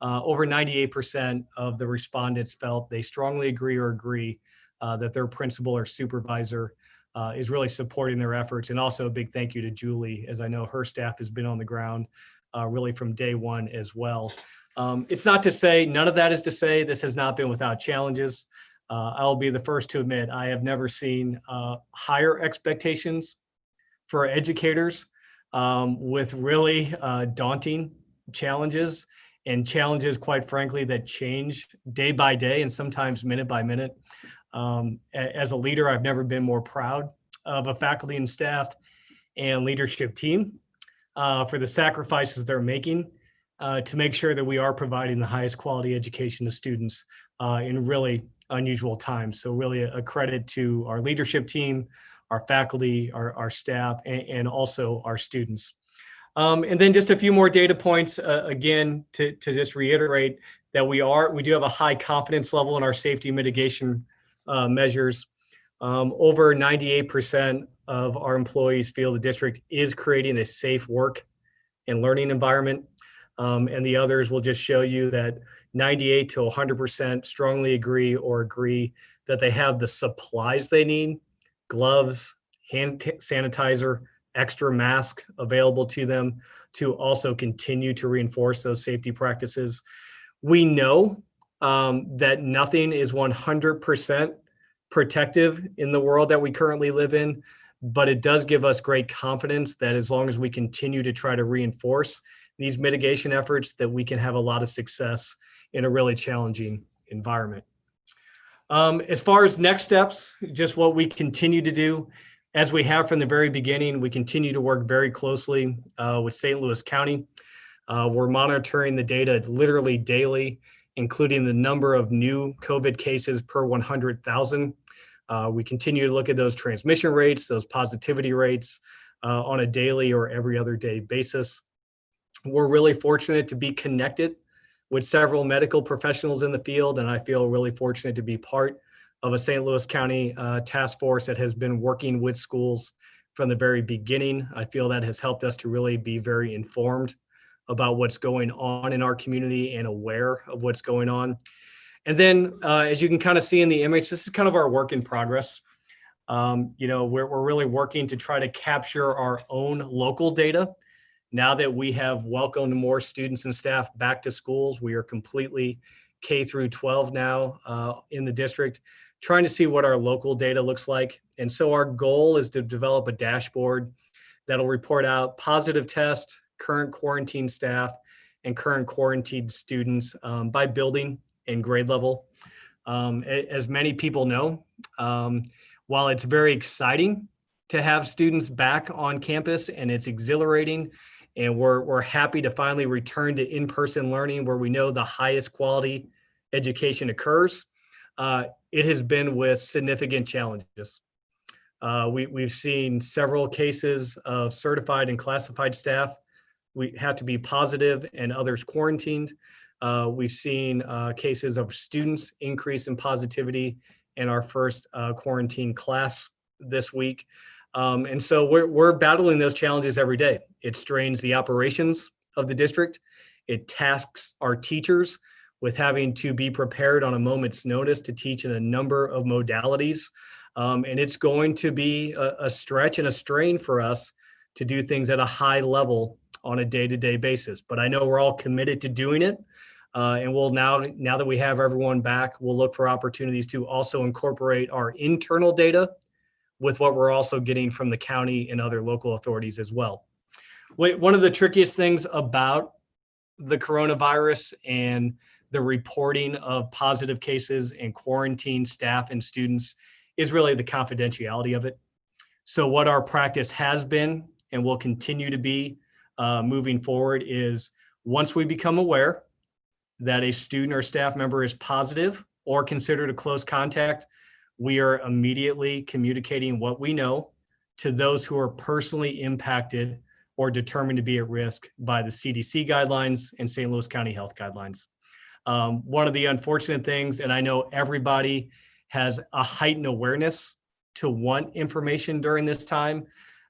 Speaker 5: Over 98% of the respondents felt they strongly agree that their principal or supervisor is really supporting their efforts. And also a big thank you to Julie, as I know her staff has been on the ground really from day one as well. It's not to say, none of that is to say this has not been without challenges. I'll be the first to admit, I have never seen higher expectations for educators with really daunting challenges, and challenges, quite frankly, that change day by day and sometimes minute by minute. As a leader, I've never been more proud of a faculty and staff and leadership team for the sacrifices they're making to make sure that we are providing the highest quality education to students in really unusual times. So really a credit to our leadership team, our faculty, our staff, and also our students. And then just a few more data points, again, to just reiterate that we do have a high confidence level in our safety mitigation measures. Over 98% of our employees feel the district is creating a safe work and learning environment. And the others will just show you that 98 to 100% strongly agree that they have the supplies they need: gloves, hand sanitizer, extra mask available to them to also continue to reinforce those safety practices. We know that nothing is 100% protective in the world that we currently live in, but it does give us great confidence that as long as we continue to try to reinforce these mitigation efforts, that we can have a lot of success in a really challenging environment. As far as next steps, just what we continue to do, as we have from the very beginning, we continue to work very closely with St. Louis County. We're monitoring the data literally daily, including the number of new COVID cases per 100,000. We continue to look at those transmission rates, those positivity rates on a daily or every other day basis. We're really fortunate to be connected with several medical professionals in the field, and I feel really fortunate to be part of a St. Louis County task force that has been working with schools from the very beginning. I feel that has helped us to really be very informed about what's going on in our community and aware of what's going on. And then, as you can kind of see in the image, this is kind of our work in progress. We're really working to try to capture our own local data. Now that we have welcomed more students and staff back to schools, we are completely K through 12 now in the district, trying to see what our local data looks like. And so our goal is to develop a dashboard that'll report out positive test, current quarantine staff, and current quarantined students by building and grade level. As many people know, while it's very exciting to have students back on campus and it's exhilarating, and we're happy to finally return to in-person learning where we know the highest quality education occurs, it has been with significant challenges. We've seen several cases of certified and classified staff we have to be positive and others quarantined. We've seen cases of students increase in positivity in our first quarantine class this week. And so we're battling those challenges every day. It strains the operations of the district. It tasks our teachers with having to be prepared on a moment's notice to teach in a number of modalities. And it's going to be a stretch and a strain for us to do things at a high level on a day-to-day basis. But I know we're all committed to doing it. And we'll now that we have everyone back, we'll look for opportunities to also incorporate our internal data with what we're also getting from the county and other local authorities as well. One of the trickiest things about the coronavirus and the reporting of positive cases and quarantine staff and students is really the confidentiality of it. So what our practice has been and will continue to be moving forward is once we become aware that a student or staff member is positive or considered a close contact, we are immediately communicating what we know to those who are personally impacted or determined to be at risk by the CDC guidelines and St. Louis County Health guidelines. One of the unfortunate things, and I know everybody has a heightened awareness to want information during this time,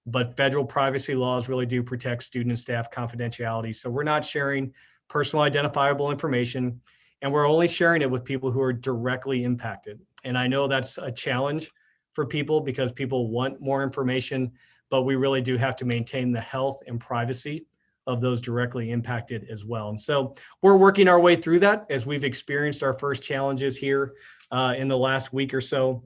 Speaker 5: but federal privacy laws really do protect student and staff confidentiality. So we're not sharing personal identifiable information, and we're only sharing it with people who are directly impacted. And I know that's a challenge for people because people want more information, but we really do have to maintain the health and privacy of those directly impacted as well. And so we're working our way through that as we've experienced our first challenges here in the last week or so.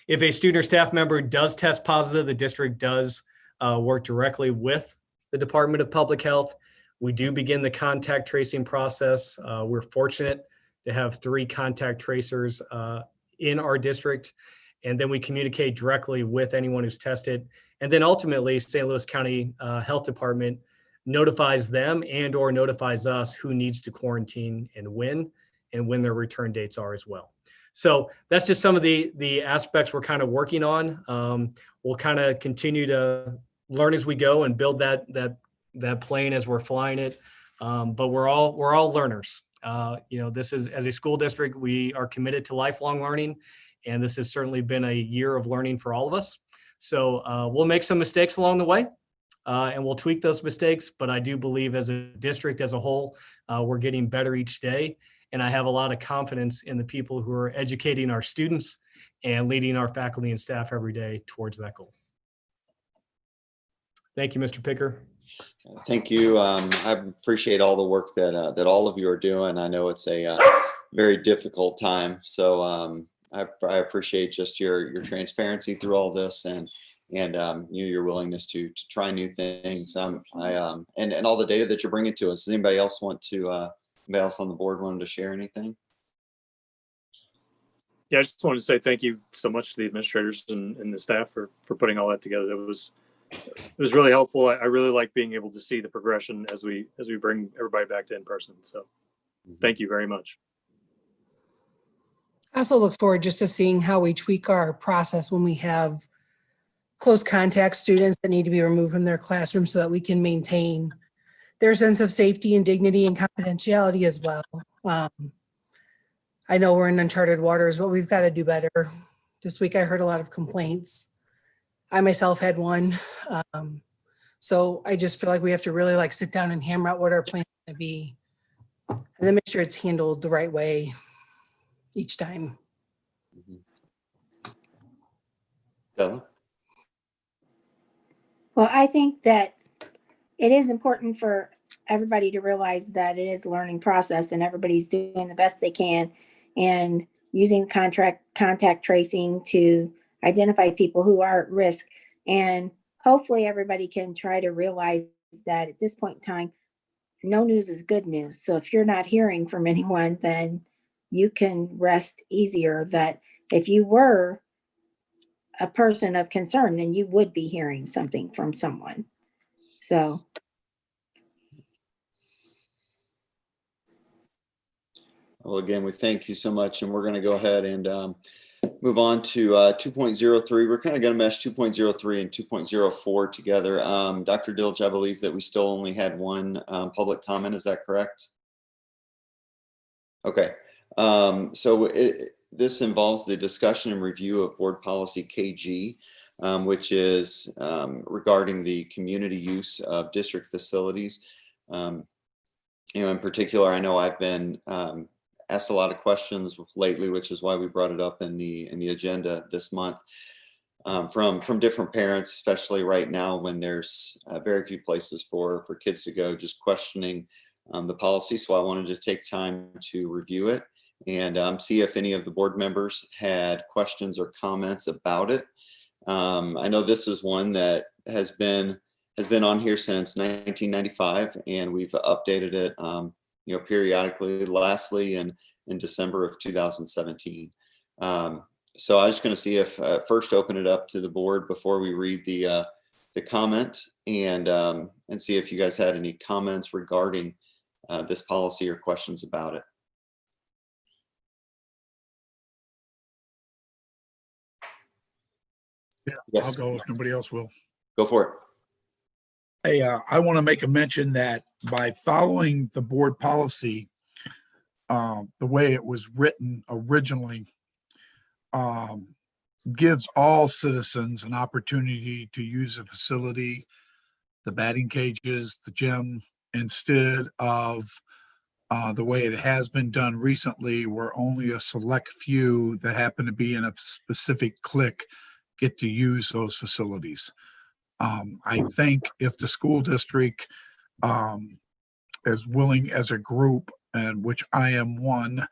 Speaker 5: If a student or staff member does test positive, the district does work directly with the Department of Public Health. We do begin the contact tracing process. We're fortunate to have 3 contact tracers in our district, and then we communicate directly with anyone who's tested. And then ultimately, St. Louis County Health Department notifies them and or notifies us who needs to quarantine and when their return dates are as well. So that's just some of the aspects we're kind of working on. We'll kind of continue to learn as we go and build that plane as we're flying it. But we're all learners. This is, as a school district, we are committed to lifelong learning, and this has certainly been a year of learning for all of us. So we'll make some mistakes along the way, and we'll tweak those mistakes. But I do believe as a district as a whole, we're getting better each day. And I have a lot of confidence in the people who are educating our students and leading our faculty and staff every day towards that goal. Thank you, Mr. Picker.
Speaker 1: Thank you. I appreciate all the work that all of you are doing. I know it's a very difficult time, so I appreciate just your transparency through all this and your willingness to try new things. And all the data that you're bringing to us. Does anybody else want to? Anybody else on the board wanted to share anything?
Speaker 5: Yeah, I just wanted to say thank you so much to the administrators and the staff for putting all that together. It was really helpful. I really like being able to see the progression as we bring everybody back to in person. So thank you very much.
Speaker 9: I also look forward just to seeing how we tweak our process when we have close contact students that need to be removed from their classroom so that we can maintain their sense of safety and dignity and confidentiality as well. I know we're in uncharted waters, but we've got to do better. This week I heard a lot of complaints. I myself had one. So I just feel like we have to really like sit down and hammer out what our plan is going to be and then make sure it's handled the right way each time.
Speaker 1: Bella?
Speaker 10: Well, I think that it is important for everybody to realize that it is a learning process and everybody's doing the best they can and using contact tracing to identify people who are at risk. And hopefully everybody can try to realize that at this point in time, no news is good news. So if you're not hearing from anyone, then you can rest easier that if you were a person of concern, then you would be hearing something from someone. So.
Speaker 1: Well, again, we thank you so much, and we're going to go ahead and move on to 2.03. We're kind of going to mesh 2.03 and 2.04 together. Dr. Dilge, I believe that we still only had one public comment. Is that correct? Okay. So this involves the discussion and review of Board Policy KG, which is regarding the community use of district facilities. In particular, I know I've been asked a lot of questions lately, which is why we brought it up in the agenda this month from different parents, especially right now when there's very few places for kids to go, just questioning the policy. So I wanted to take time to review it and see if any of the board members had questions or comments about it. I know this is one that has been on here since 1995, and we've updated it periodically, lastly in December of 2017. So I was going to see if first open it up to the board before we read the comment and see if you guys had any comments regarding this policy or questions about it.
Speaker 11: Yeah,
Speaker 1: Yes.
Speaker 11: I'll go if nobody else will.
Speaker 1: Go for it.
Speaker 11: Hey, I want to make a mention that by following the board policy, the way it was written originally, gives all citizens an opportunity to use a facility, the batting cages, the gym, instead of the way it has been done recently, where only a select few that happen to be in a specific clique get to use those facilities. I think if the school district is willing as a group, and which I am one,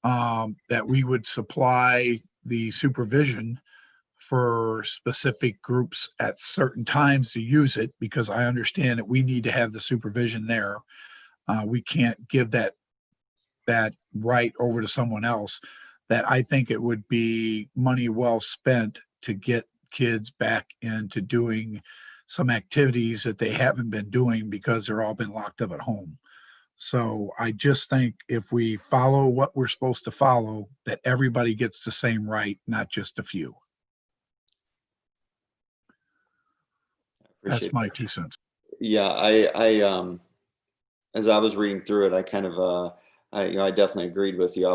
Speaker 11: that we would supply the supervision for specific groups at certain times to use it, because I understand that we need to have the supervision there. We can't give that right over to someone else. That I think it would be money well spent to get kids back into doing some activities that they haven't been doing because they're all been locked up at home. So I just think if we follow what we're supposed to follow, that everybody gets the same right, not just a few. That's my 2 cents.
Speaker 1: Yeah, I as I was reading through it, I kind of I definitely agreed with you.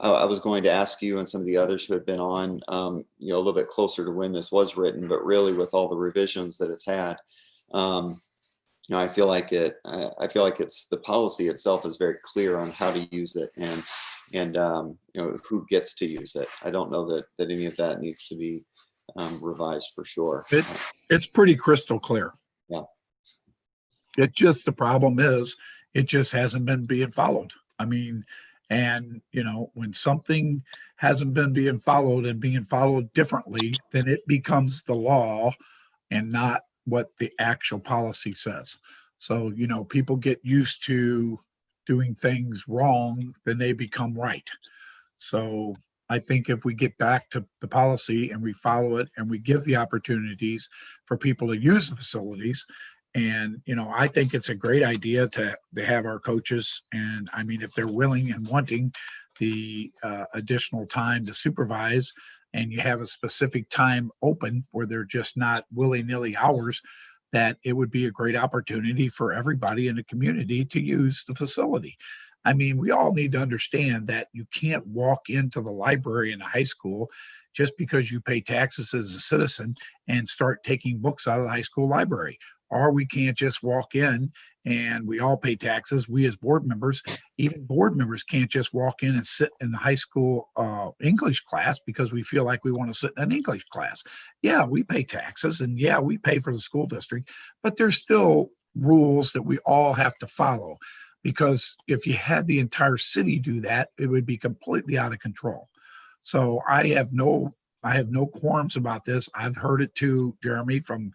Speaker 1: I was going to ask you and some of the others who had been on, a little bit closer to when this was written, but really with all the revisions that it's had, I feel like it's the policy itself is very clear on how to use it and who gets to use it. I don't know that any of that needs to be revised for sure.
Speaker 11: It's pretty crystal clear.
Speaker 1: Yeah.
Speaker 11: The problem is it just hasn't been being followed. I mean, and when something hasn't been being followed and being followed differently, then it becomes the law and not what the actual policy says. So, people get used to doing things wrong, then they become right. So I think if we get back to the policy and we follow it and we give the opportunities for people to use the facilities, and, I think it's a great idea to have our coaches. And I mean, if they're willing and wanting the additional time to supervise, and you have a specific time open where they're just not willy-nilly hours, that it would be a great opportunity for everybody in the community to use the facility. I mean, we all need to understand that you can't walk into the library in a high school just because you pay taxes as a citizen and start taking books out of the high school library. Or we can't just walk in, and we all pay taxes. We as board members, even board members can't just walk in and sit in the high school English class because we feel like we want to sit in an English class. Yeah, we pay taxes, and yeah, we pay for the school district, but there's still rules that we all have to follow. Because if you had the entire city do that, it would be completely out of control. So I have no qualms about this. I've heard it too, Jeremy, from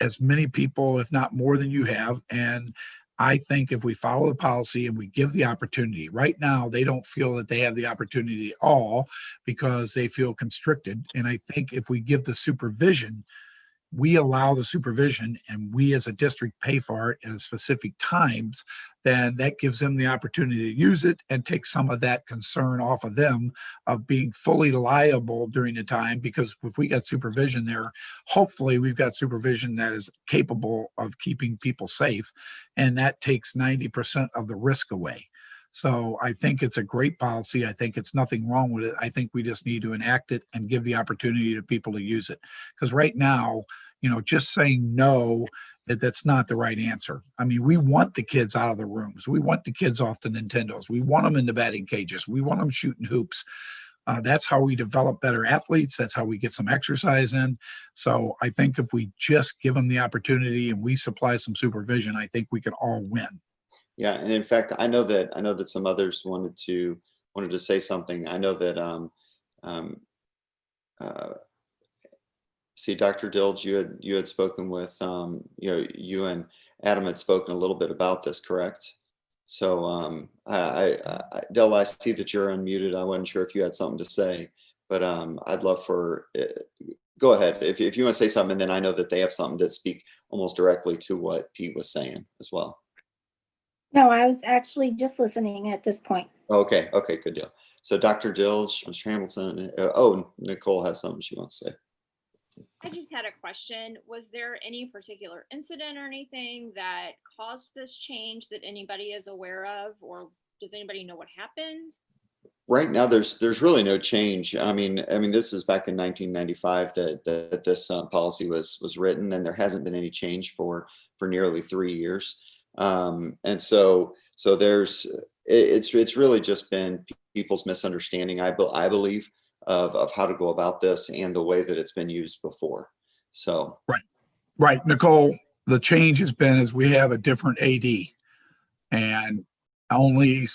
Speaker 11: as many people, if not more than you have. And I think if we follow the policy and we give the opportunity, right now, they don't feel that they have the opportunity at all because they feel constricted. And I think if we give the supervision, we allow the supervision and we as a district pay for it at specific times, then that gives them the opportunity to use it and take some of that concern off of them of being fully liable during the time. Because if we got supervision there, hopefully we've got supervision that is capable of keeping people safe, and that takes 90% of the risk away. So I think it's a great policy. I think it's nothing wrong with it. I think we just need to enact it and give the opportunity to people to use it. Because right now, just saying no, that's not the right answer. I mean, we want the kids out of the rooms. We want the kids off the Nintendos. We want them in the batting cages. We want them shooting hoops. That's how we develop better athletes. That's how we get some exercise in. So I think if we just give them the opportunity and we supply some supervision, I think we can all win.
Speaker 1: Yeah, and in fact, I know that some others wanted to say something. I know that see, Dr. Dilge, you had spoken with you and Adam had spoken a little bit about this, correct? So Del, I see that you're unmuted. I wasn't sure if you had something to say, but I'd love for go ahead if you want to say something, and then I know that they have something to speak almost directly to what Pete was saying as well.
Speaker 10: No, I was actually just listening at this point.
Speaker 1: Okay, good deal. So Dr. Dilge, Mr. Hamilton, Nicole has something she wants to say.
Speaker 12: I just had a question. Was there any particular incident or anything that caused this change that anybody is aware of, or does anybody know what happened?
Speaker 1: Right now, there's really no change. I mean, this is back in 1995 that this policy was written, and there hasn't been any change for nearly 3 years. And so it's really just been people's misunderstanding, I believe, of how to go about this and the way that it's been used before. So
Speaker 11: right, Nicole, the change has been is we have a different AD, and only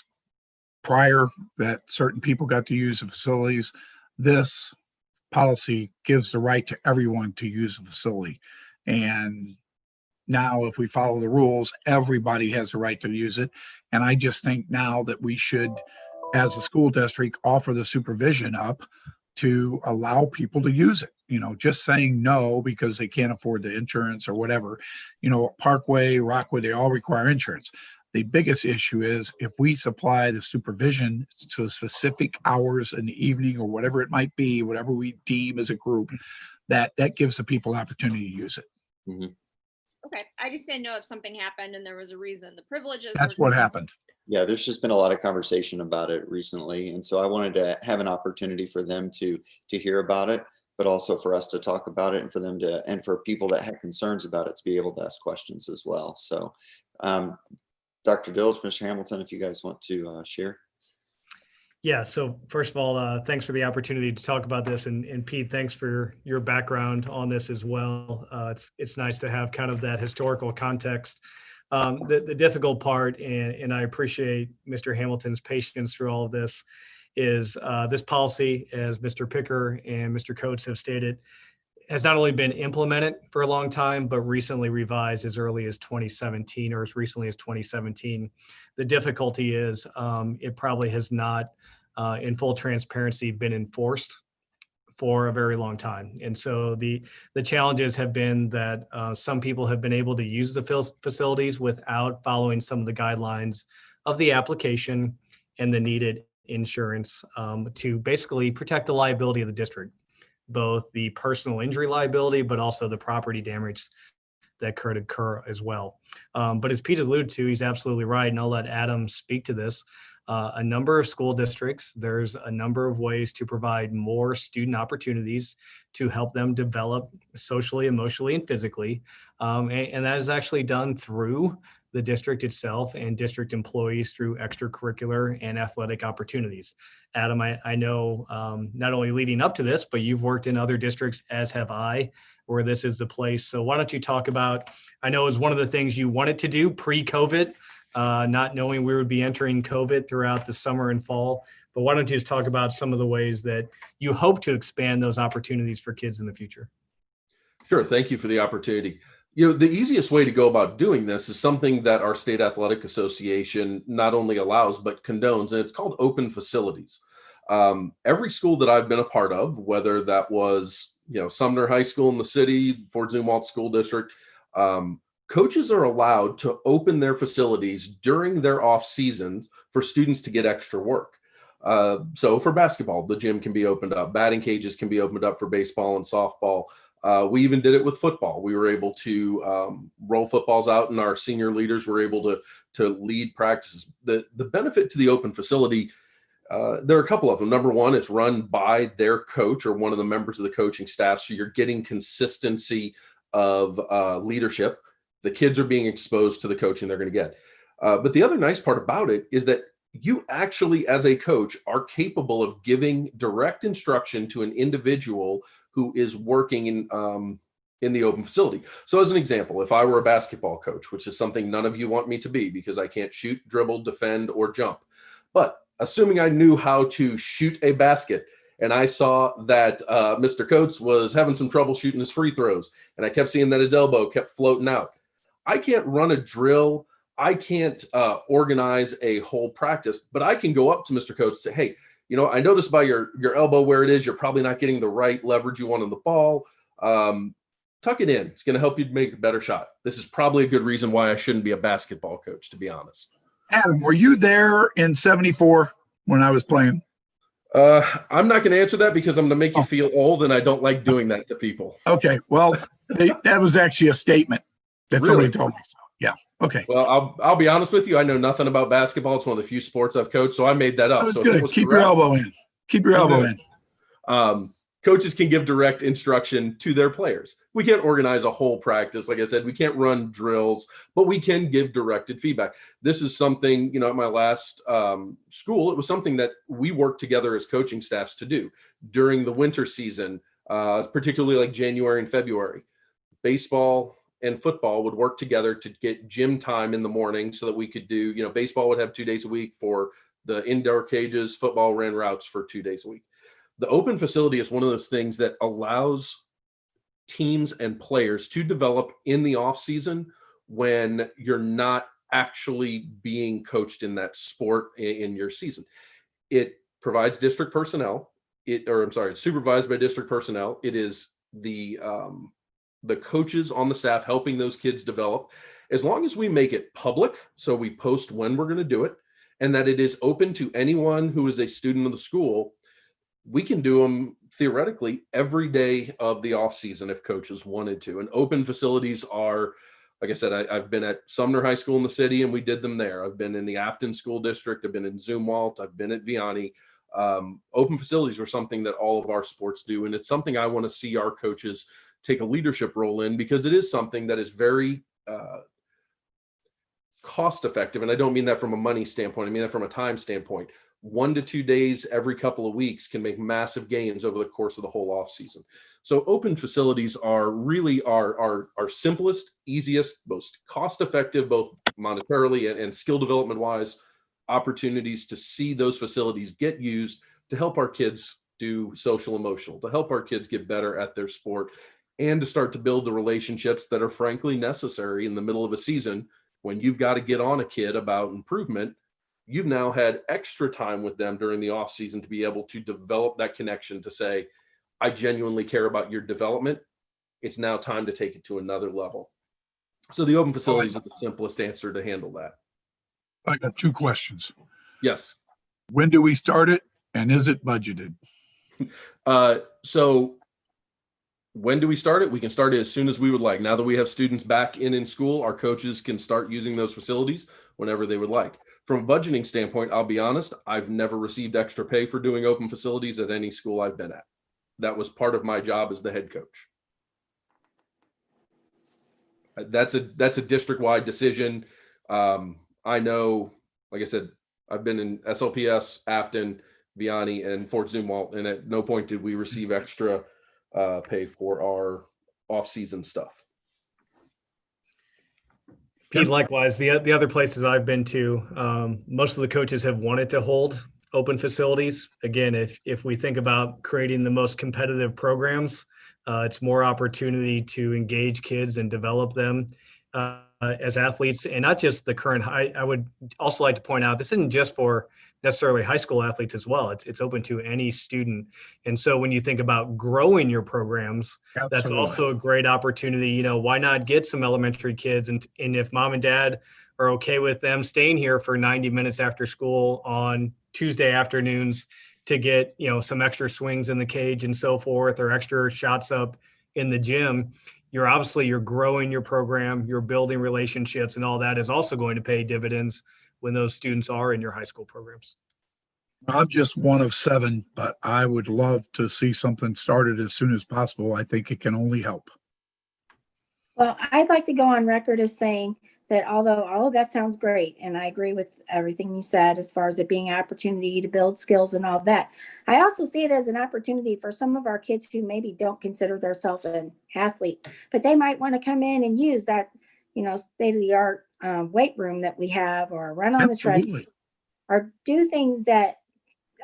Speaker 11: prior that certain people got to use the facilities. This policy gives the right to everyone to use the facility, and now, if we follow the rules, everybody has the right to use it. And I just think now that we should, as a school district, offer the supervision up to allow people to use it. Just saying no because they can't afford the insurance or whatever. Parkway, Rockwood, they all require insurance. The biggest issue is if we supply the supervision to specific hours in the evening or whatever it might be, whatever we deem as a group, that gives the people opportunity to use it.
Speaker 1: Mm-hmm.
Speaker 12: Okay, I just didn't know if something happened and there was a reason. The privileges.
Speaker 11: That's what happened.
Speaker 1: Yeah, there's just been a lot of conversation about it recently, and so I wanted to have an opportunity for them to hear about it, but also for us to talk about it, and for them and for people that had concerns about it to be able to ask questions as well. So, Dr. Dilge, Mr. Hamilton, if you guys want to share.
Speaker 5: Yeah, so first of all, thanks for the opportunity to talk about this. And Pete, thanks for your background on this as well. It's nice to have kind of that historical context. The difficult part, and I appreciate Mr. Hamilton's patience through all of this, is this policy, as Mr. Picker and Mr. Coates have stated, has not only been implemented for a long time, but recently revised as early as 2017 or as recently as 2017. The difficulty is it probably has not in full transparency, been enforced for a very long time. And so the challenges have been that some people have been able to use the facilities without following some of the guidelines of the application and the needed insurance to basically protect the liability of the district, both the personal injury liability, but also the property damage that could occur as well. But as Pete alluded to, he's absolutely right. And I'll let Adam speak to this. A number of school districts, there's a number of ways to provide more student opportunities to help them develop socially, emotionally, and physically. And that is actually done through the district itself and district employees through extracurricular and athletic opportunities. Adam, I know not only leading up to this, but you've worked in other districts, as have I, where this is the place. So why don't you talk about, I know it was one of the things you wanted to do pre-COVID, not knowing we would be entering COVID throughout the summer and fall. But why don't you just talk about some of the ways that you hope to expand those opportunities for kids in the future?
Speaker 7: Sure. Thank you for the opportunity. The easiest way to go about doing this is something that our state athletic association not only allows, but condones, and it's called open facilities. Every school that I've been a part of, whether that was, Sumner High School in the city, Fort Zumwalt School District, coaches are allowed to open their facilities during their off seasons for students to get extra work. So for basketball, the gym can be opened up. Batting cages can be opened up for baseball and softball. We even did it with football. We were able to roll footballs out, and our senior leaders were able to lead practices. The benefit to the open facility, there are a couple of them. Number one, it's run by their coach or one of the members of the coaching staff, so you're getting consistency of leadership. The kids are being exposed to the coaching they're going to get. But the other nice part about it is that you actually, as a coach, are capable of giving direct instruction to an individual who is working in the open facility. So as an example, if I were a basketball coach, which is something none of you want me to be because I can't shoot, dribble, defend, or jump. But assuming I knew how to shoot a basket, and I saw that Mr. Coates was having some trouble shooting his free throws, and I kept seeing that his elbow kept floating out. I can't run a drill. I can't organize a whole practice, but I can go up to Mr. Coates and say, hey, I noticed by your elbow where it is, you're probably not getting the right leverage you want on the ball. Tuck it in. It's going to help you make a better shot. This is probably a good reason why I shouldn't be a basketball coach, to be honest.
Speaker 11: Adam, were you there in 74 when I was playing?
Speaker 7: I'm not going to answer that because I'm going to make you feel old, and I don't like doing that to people.
Speaker 11: Okay. Well, that was actually a statement that somebody told me. So, yeah. Okay.
Speaker 7: Well, I'll be honest with you. I know nothing about basketball. It's one of the few sports I've coached, so I made that up.
Speaker 11: That was
Speaker 7: so
Speaker 11: good.
Speaker 7: if it was
Speaker 11: Keep
Speaker 7: correct,
Speaker 11: your elbow in. Keep your elbow in.
Speaker 7: Coaches can give direct instruction to their players. We can't organize a whole practice. Like I said, we can't run drills, but we can give directed feedback. This is something, at my last school, it was something that we worked together as coaching staffs to do during the winter season, particularly like January and February. Baseball and football would work together to get gym time in the morning so that we could do, baseball would have 2 days a week for the indoor cages, football ran routes for 2 days a week. The open facility is one of those things that allows teams and players to develop in the off season when you're not actually being coached in that sport in your season. It provides district personnel. It's supervised by district personnel. It is the coaches on the staff helping those kids develop. As long as we make it public, so we post when we're going to do it, and that it is open to anyone who is a student of the school, we can do them theoretically every day of the off season if coaches wanted to. And open facilities are, like I said, I've been at Sumner High School in the city and we did them there. I've been in the Afton School District. I've been in Zumwalt. I've been at Vianney. Open facilities are something that all of our sports do. And it's something I want to see our coaches take a leadership role in, because it is something that is very cost effective. And I don't mean that from a money standpoint. I mean that from a time standpoint. 1 to 2 days every couple of weeks can make massive gains over the course of the whole off season. So open facilities are really our simplest, easiest, most cost effective, both monetarily and skill development wise, opportunities to see those facilities get used to help our kids do social emotional, to help our kids get better at their sport, and to start to build the relationships that are frankly necessary in the middle of a season when you've got to get on a kid about improvement. you've now had extra time with them during the off season to be able to develop that connection to say, I genuinely care about your development. It's now time to take it to another level. So the open facilities is the simplest answer to handle that.
Speaker 11: I got two questions.
Speaker 7: Yes.
Speaker 11: When do we start it, and is it budgeted?
Speaker 7: So when do we start it? We can start it as soon as we would like. Now that we have students back in school, our coaches can start using those facilities whenever they would like. From a budgeting standpoint, I'll be honest, I've never received extra pay for doing open facilities at any school I've been at. That was part of my job as the head coach. That's a district-wide decision. I know, like I said, I've been in SLPS, Afton, Vianney, and Fort Zumwalt, and at no point did we receive extra pay for our off-season stuff.
Speaker 5: Pete, likewise, the other places I've been to, most of the coaches have wanted to hold open facilities. Again, if we think about creating the most competitive programs, it's more opportunity to engage kids and develop them as athletes, and not just the current high. I would also like to point out, this isn't just for necessarily high school athletes as well. It's open to any student. And so when you think about growing your programs,
Speaker 11: Absolutely.
Speaker 5: that's also a great opportunity. You know, why not get some elementary kids? And if mom and dad are okay with them staying here for 90 minutes after school on Tuesday afternoons to get, you know, some extra swings in the cage and so forth, or extra shots up in the gym, you're growing your program, you're building relationships, and all that is also going to pay dividends when those students are in your high school programs.
Speaker 11: I'm just one of 7, but I would love to see something started as soon as possible. I think it can only help.
Speaker 10: Well, I'd like to go on record as saying that although all of that sounds great, and I agree with everything you said as far as it being an opportunity to build skills and all that, I also see it as an opportunity for some of our kids who maybe don't consider themselves an athlete, but they might want to come in and use that, you know, state-of-the-art weight room that we have, or run on the treadmill,
Speaker 11: Absolutely.
Speaker 10: or do things that,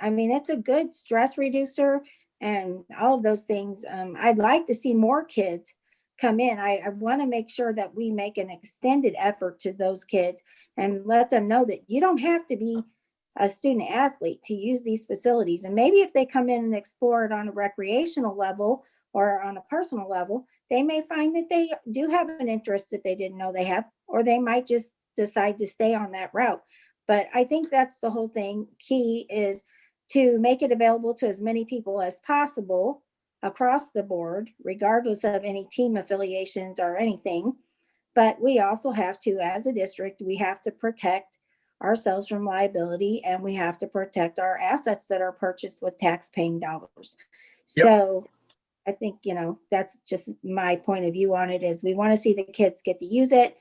Speaker 10: I mean, it's a good stress reducer and all of those things. I'd like to see more kids come in. I want to make sure that we make an extended effort to those kids and let them know that you don't have to be a student athlete to use these facilities. And maybe if they come in and explore it on a recreational level or on a personal level, they may find that they do have an interest that they didn't know they have, or they might just decide to stay on that route. But I think that's the whole thing. Key is to make it available to as many people as possible across the board, regardless of any team affiliations or anything. But we also have to, as a district, we have to protect ourselves from liability, and we have to protect our assets that are purchased with tax-paying dollars.
Speaker 11: Yep.
Speaker 10: So I think, you know, that's just my point of view on it, is we want to see the kids get to use it.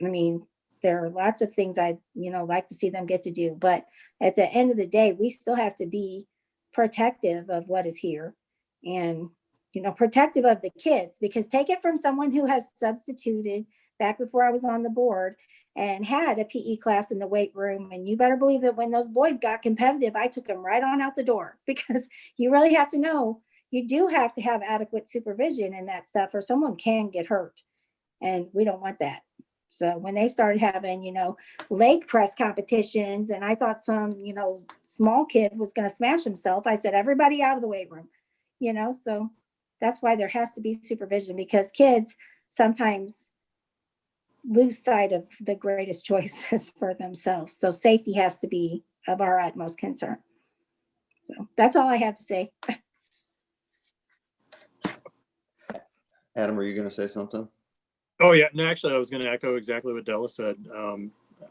Speaker 10: I mean, there are lots of things I, you know, like to see them get to do, but at the end of the day, we still have to be protective of what is here, and, you know, protective of the kids, because take it from someone who has substituted back before I was on the board and had a PE class in the weight room. And you better believe that when those boys got competitive, I took them right on out the door, because you really have to know, you do have to have adequate supervision in that stuff, or someone can get hurt. And we don't want that. So when they started having, you know, leg press competitions, and I thought some, you know, small kid was going to smash himself, I said, everybody out of the weight room, you know. So that's why there has to be supervision, because kids sometimes lose sight of the greatest choices for themselves. So safety has to be of our utmost concern. So that's all I have to say.
Speaker 1: Adam, are you going to say something?
Speaker 13: Oh yeah, no, actually I was going to echo exactly what Della said.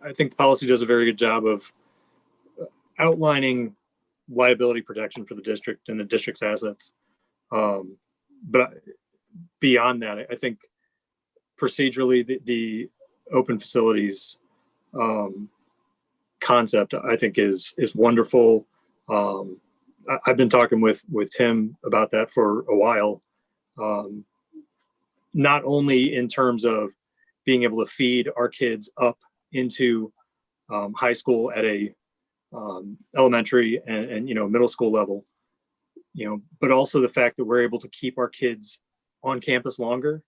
Speaker 13: I think the policy does a very good job of outlining liability protection for the district and the district's assets. But beyond that, I think procedurally the open facilities concept, I think is wonderful. I've been talking with Tim about that for a while. Not only in terms of being able to feed our kids up into high school at a elementary and you know, middle school level, you know, but also the fact that we're able to keep our kids on campus longer,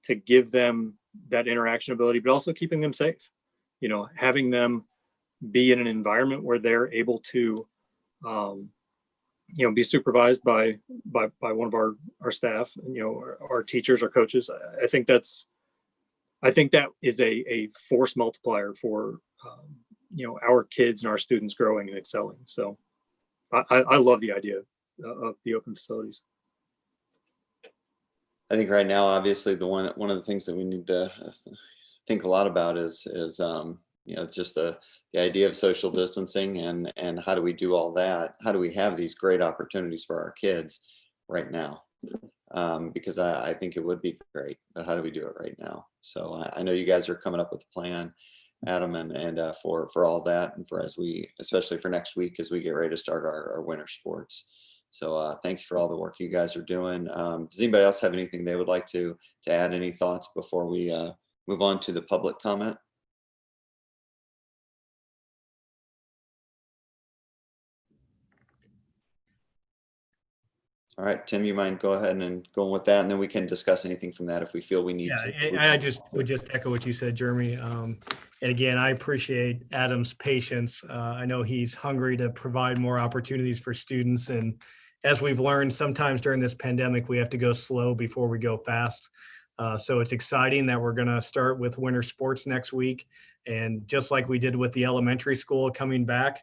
Speaker 13: to give them that interaction ability, but also keeping them safe, you know, having them be in an environment where they're able to, be supervised by one of our staff, our teachers, our coaches. I think that is a force multiplier for, our kids and our students growing and excelling. So I love the idea of the open facilities.
Speaker 1: I think right now, obviously, one of the things that we need to think a lot about is just the idea of social distancing and how do we do all that? How do we have these great opportunities for our kids right now? Because I think it would be great, but how do we do it right now? So I know you guys are coming up with a plan, Adam, and for all that, and especially for next week as we get ready to start our winter sports. So thank you for all the work you guys are doing. Does anybody else have anything they would like to add? Any thoughts before we move on to the public comment? All right, Tim, you mind go ahead and going with that, and then we can discuss anything from that if we feel we need to.
Speaker 5: Yeah, I would just echo what you said, Jeremy. And again, I appreciate Adam's patience. I know he's hungry to provide more opportunities for students. And as we've learned, sometimes during this pandemic, we have to go slow before we go fast. So it's exciting that we're going to start with winter sports next week. And just like we did with the elementary school coming back,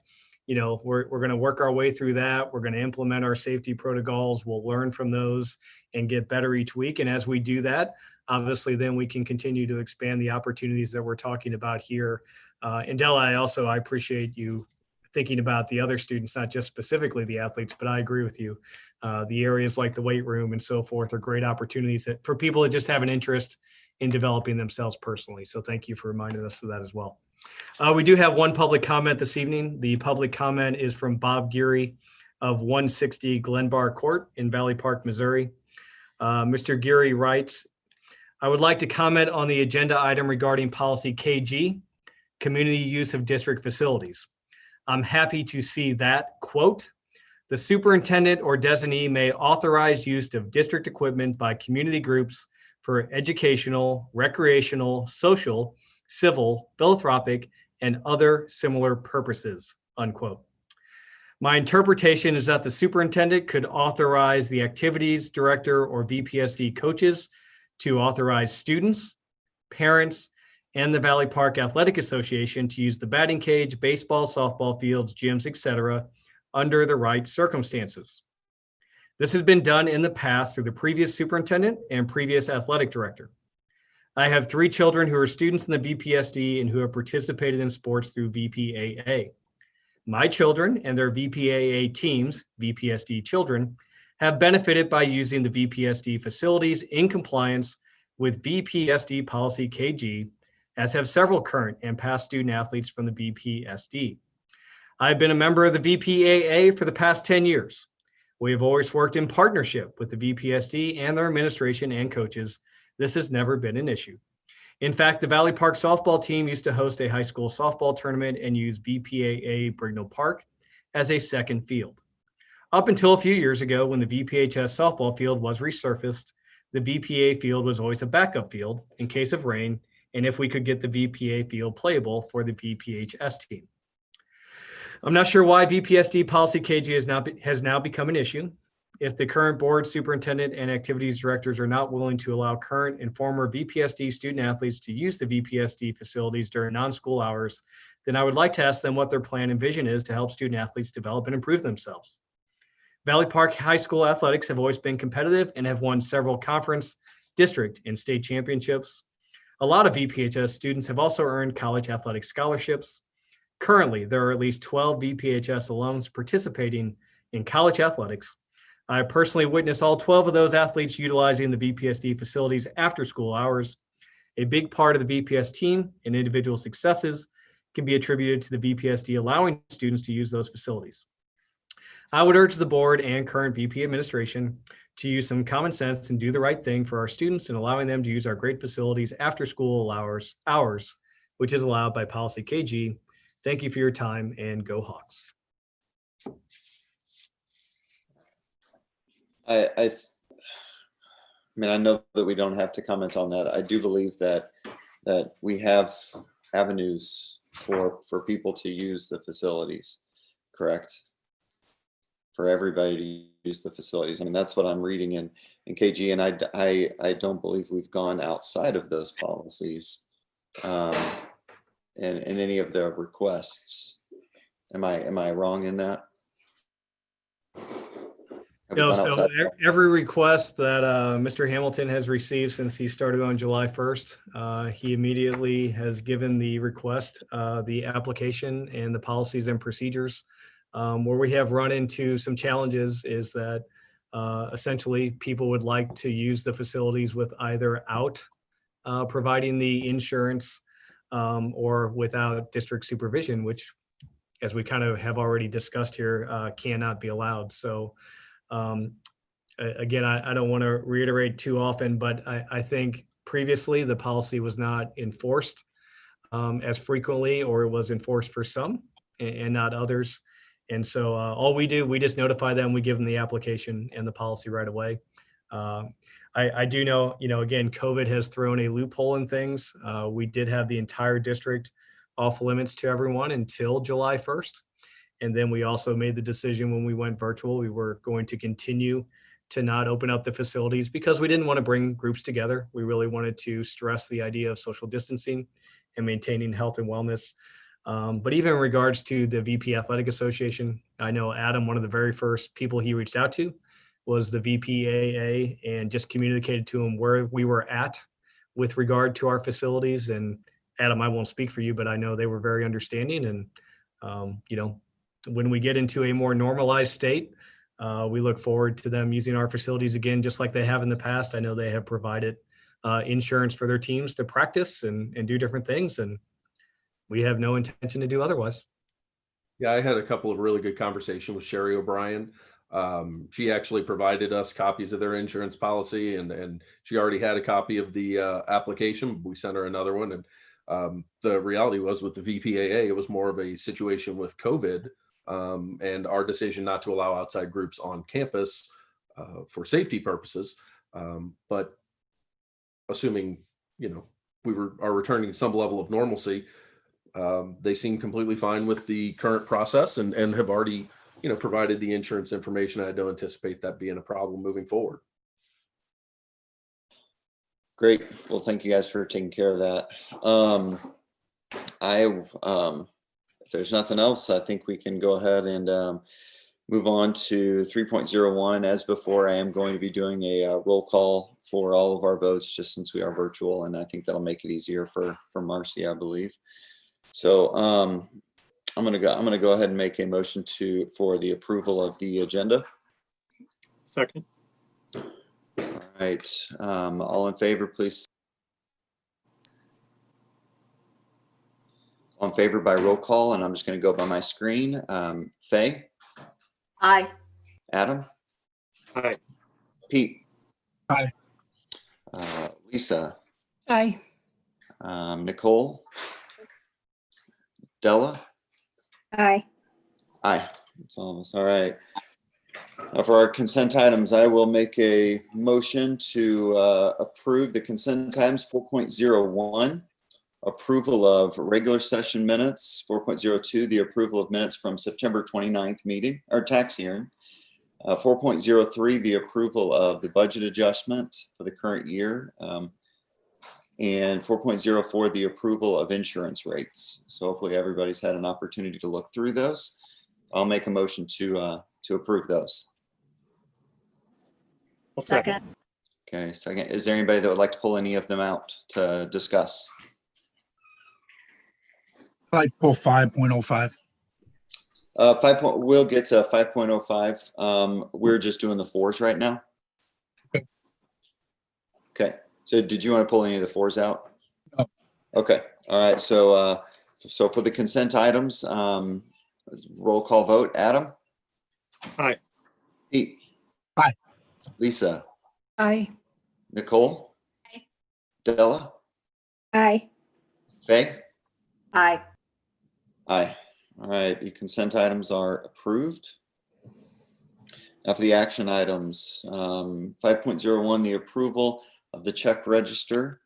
Speaker 5: we're going to work our way through that. We're going to implement our safety protocols. We'll learn from those and get better each week. And as we do that, obviously, then we can continue to expand the opportunities that we're talking about here. And Della, I appreciate you thinking about the other students, not just specifically the athletes, but I agree with you. The areas like the weight room and so forth are great opportunities for people that just have an interest in developing themselves personally. So thank you for reminding us of that as well. We do have one public comment this evening. The public comment is from Bob Geary of 160 Glenbar Court in Valley Park, Missouri. Mr. Geary writes, I would like to comment on the agenda item regarding policy KG, community use of district facilities. I'm happy to see that, quote, the superintendent or designee may authorize use of district equipment by community groups for educational, recreational, social, civil, philanthropic, and other similar purposes, unquote. My interpretation is that the superintendent could authorize the activities director or VPSD coaches to authorize students, parents, and the Valley Park Athletic Association to use the batting cage, baseball, softball fields, gyms, etc., under the right circumstances. This has been done in the past through the previous superintendent and previous athletic director. I have 3 children who are students in the VPSD and who have participated in sports through VPAA. My children and their VPAA teams, VPSD children, have benefited by using the VPSD facilities in compliance with VPSD policy KG, as have several current and past student athletes from the VPSD. I've been a member of the VPAA for the past 10 years. We have always worked in partnership with the VPSD and their administration and coaches. This has never been an issue. In fact, the Valley Park softball team used to host a high school softball tournament and use VPAA Brignell Park as a second field. Up until a few years ago, when the VPHS softball field was resurfaced, the VPA field was always a backup field in case of rain and if we could get the VPA field playable for the VPHS team. I'm not sure why VPSD policy KG has now become an issue. If the current board, superintendent, and activities directors are not willing to allow current and former VPSD student athletes to use the VPSD facilities during non-school hours, then I would like to ask them what their plan and vision is to help student athletes develop and improve themselves. Valley Park High School athletics have always been competitive and have won several conference, district, and state championships. A lot of VPHS students have also earned college athletic scholarships. Currently, there are at least 12 VPHS alums participating in college athletics. I personally witnessed all 12 of those athletes utilizing the VPSD facilities after school hours. A big part of the VPS team and individual successes can be attributed to the VPSD allowing students to use those facilities. I would urge the board and current VP administration to use some common sense and do the right thing for our students and allowing them to use our great facilities after school hours, which is allowed by policy KG. Thank you for your time and go Hawks.
Speaker 1: I mean, I know that we don't have to comment on that. I do believe that we have avenues for people to use the facilities, correct? For everybody to use the facilities. I mean, that's what I'm reading in KG, and I don't believe we've gone outside of those policies in any of the requests. Am I wrong in that? Have we
Speaker 5: No,
Speaker 1: gone
Speaker 5: so
Speaker 1: outside?
Speaker 5: every request that Mr. Hamilton has received since he started on July 1st, he immediately has given the request, the application and the policies and procedures. Where we have run into some challenges is that essentially people would like to use the facilities with either out providing the insurance or without district supervision, which, as we kind of have already discussed here, cannot be allowed. So again, I don't want to reiterate too often, but I think previously the policy was not enforced as frequently, or it was enforced for some and not others. And so all we do, we just notify them, we give them the application and the policy right away. I do know, again, COVID has thrown a loophole in things. We did have the entire district off limits to everyone until July 1st. And then we also made the decision when we went virtual, we were going to continue to not open up the facilities because we didn't want to bring groups together. We really wanted to stress the idea of social distancing and maintaining health and wellness. But even in regards to the VP Athletic Association, I know Adam, one of the very first people he reached out to was the VPAA, and just communicated to him where we were at with regard to our facilities. And Adam, I won't speak for you, but I know they were very understanding. And, when we get into a more normalized state, we look forward to them using our facilities again, just like they have in the past. I know they have provided insurance for their teams to practice and do different things. And we have no intention to do otherwise.
Speaker 7: Yeah, I had a couple of really good conversations with Sherry O'Brien. She actually provided us copies of their insurance policy, and she already had a copy of the application. We sent her another one. And the reality was with the VPAA, it was more of a situation with COVID and our decision not to allow outside groups on campus for safety purposes. But assuming, we are returning some level of normalcy, they seem completely fine with the current process and have already, provided the insurance information. I don't anticipate that being a problem moving forward.
Speaker 1: Great. Well, thank you guys for taking care of that. If there's nothing else, I think we can go ahead and move on to 3.01. As before, I am going to be doing a roll call for all of our votes, just since we are virtual, and I think that'll make it easier for Marcy, I believe. So I'm gonna go ahead and make a motion for the approval of the agenda.
Speaker 13: Second.
Speaker 1: All right, all in favor, please. All in favor by roll call, and I'm just going to go by my screen. Faye?
Speaker 6: Aye.
Speaker 1: Adam?
Speaker 13: Aye.
Speaker 1: Pete?
Speaker 11: Aye.
Speaker 1: Lisa?
Speaker 9: Aye.
Speaker 1: Nicole? Della?
Speaker 10: Aye.
Speaker 1: Aye. It's all of us. All right. For our consent items, I will make a motion to approve the consent items. 4.01, approval of regular session minutes. 4.02, the approval of minutes from September 29th meeting or tax hearing. 4.03, the approval of the budget adjustment for the current year. And 4.04, the approval of insurance rates. So hopefully everybody's had an opportunity to look through those. I'll make a motion to approve those.
Speaker 13: I'll second.
Speaker 1: Okay, second. Is there anybody that would like to pull any of them out to discuss?
Speaker 11: I'd like to pull 5.05.
Speaker 1: We'll get to 5.05. We're just doing the fours right now.
Speaker 11: Okay.
Speaker 1: Okay. So did you want to pull any of the fours out?
Speaker 11: No.
Speaker 1: Okay. All right. So for the consent items, roll call vote. Adam?
Speaker 13: Aye.
Speaker 1: Pete?
Speaker 11: Aye.
Speaker 1: Lisa?
Speaker 9: Aye.
Speaker 1: Nicole?
Speaker 6: Aye.
Speaker 1: Della?
Speaker 10: Aye.
Speaker 1: Faye?
Speaker 6: Aye.
Speaker 1: Aye. All right. The consent items are approved. Now for the action items, 5.01, the approval of the check register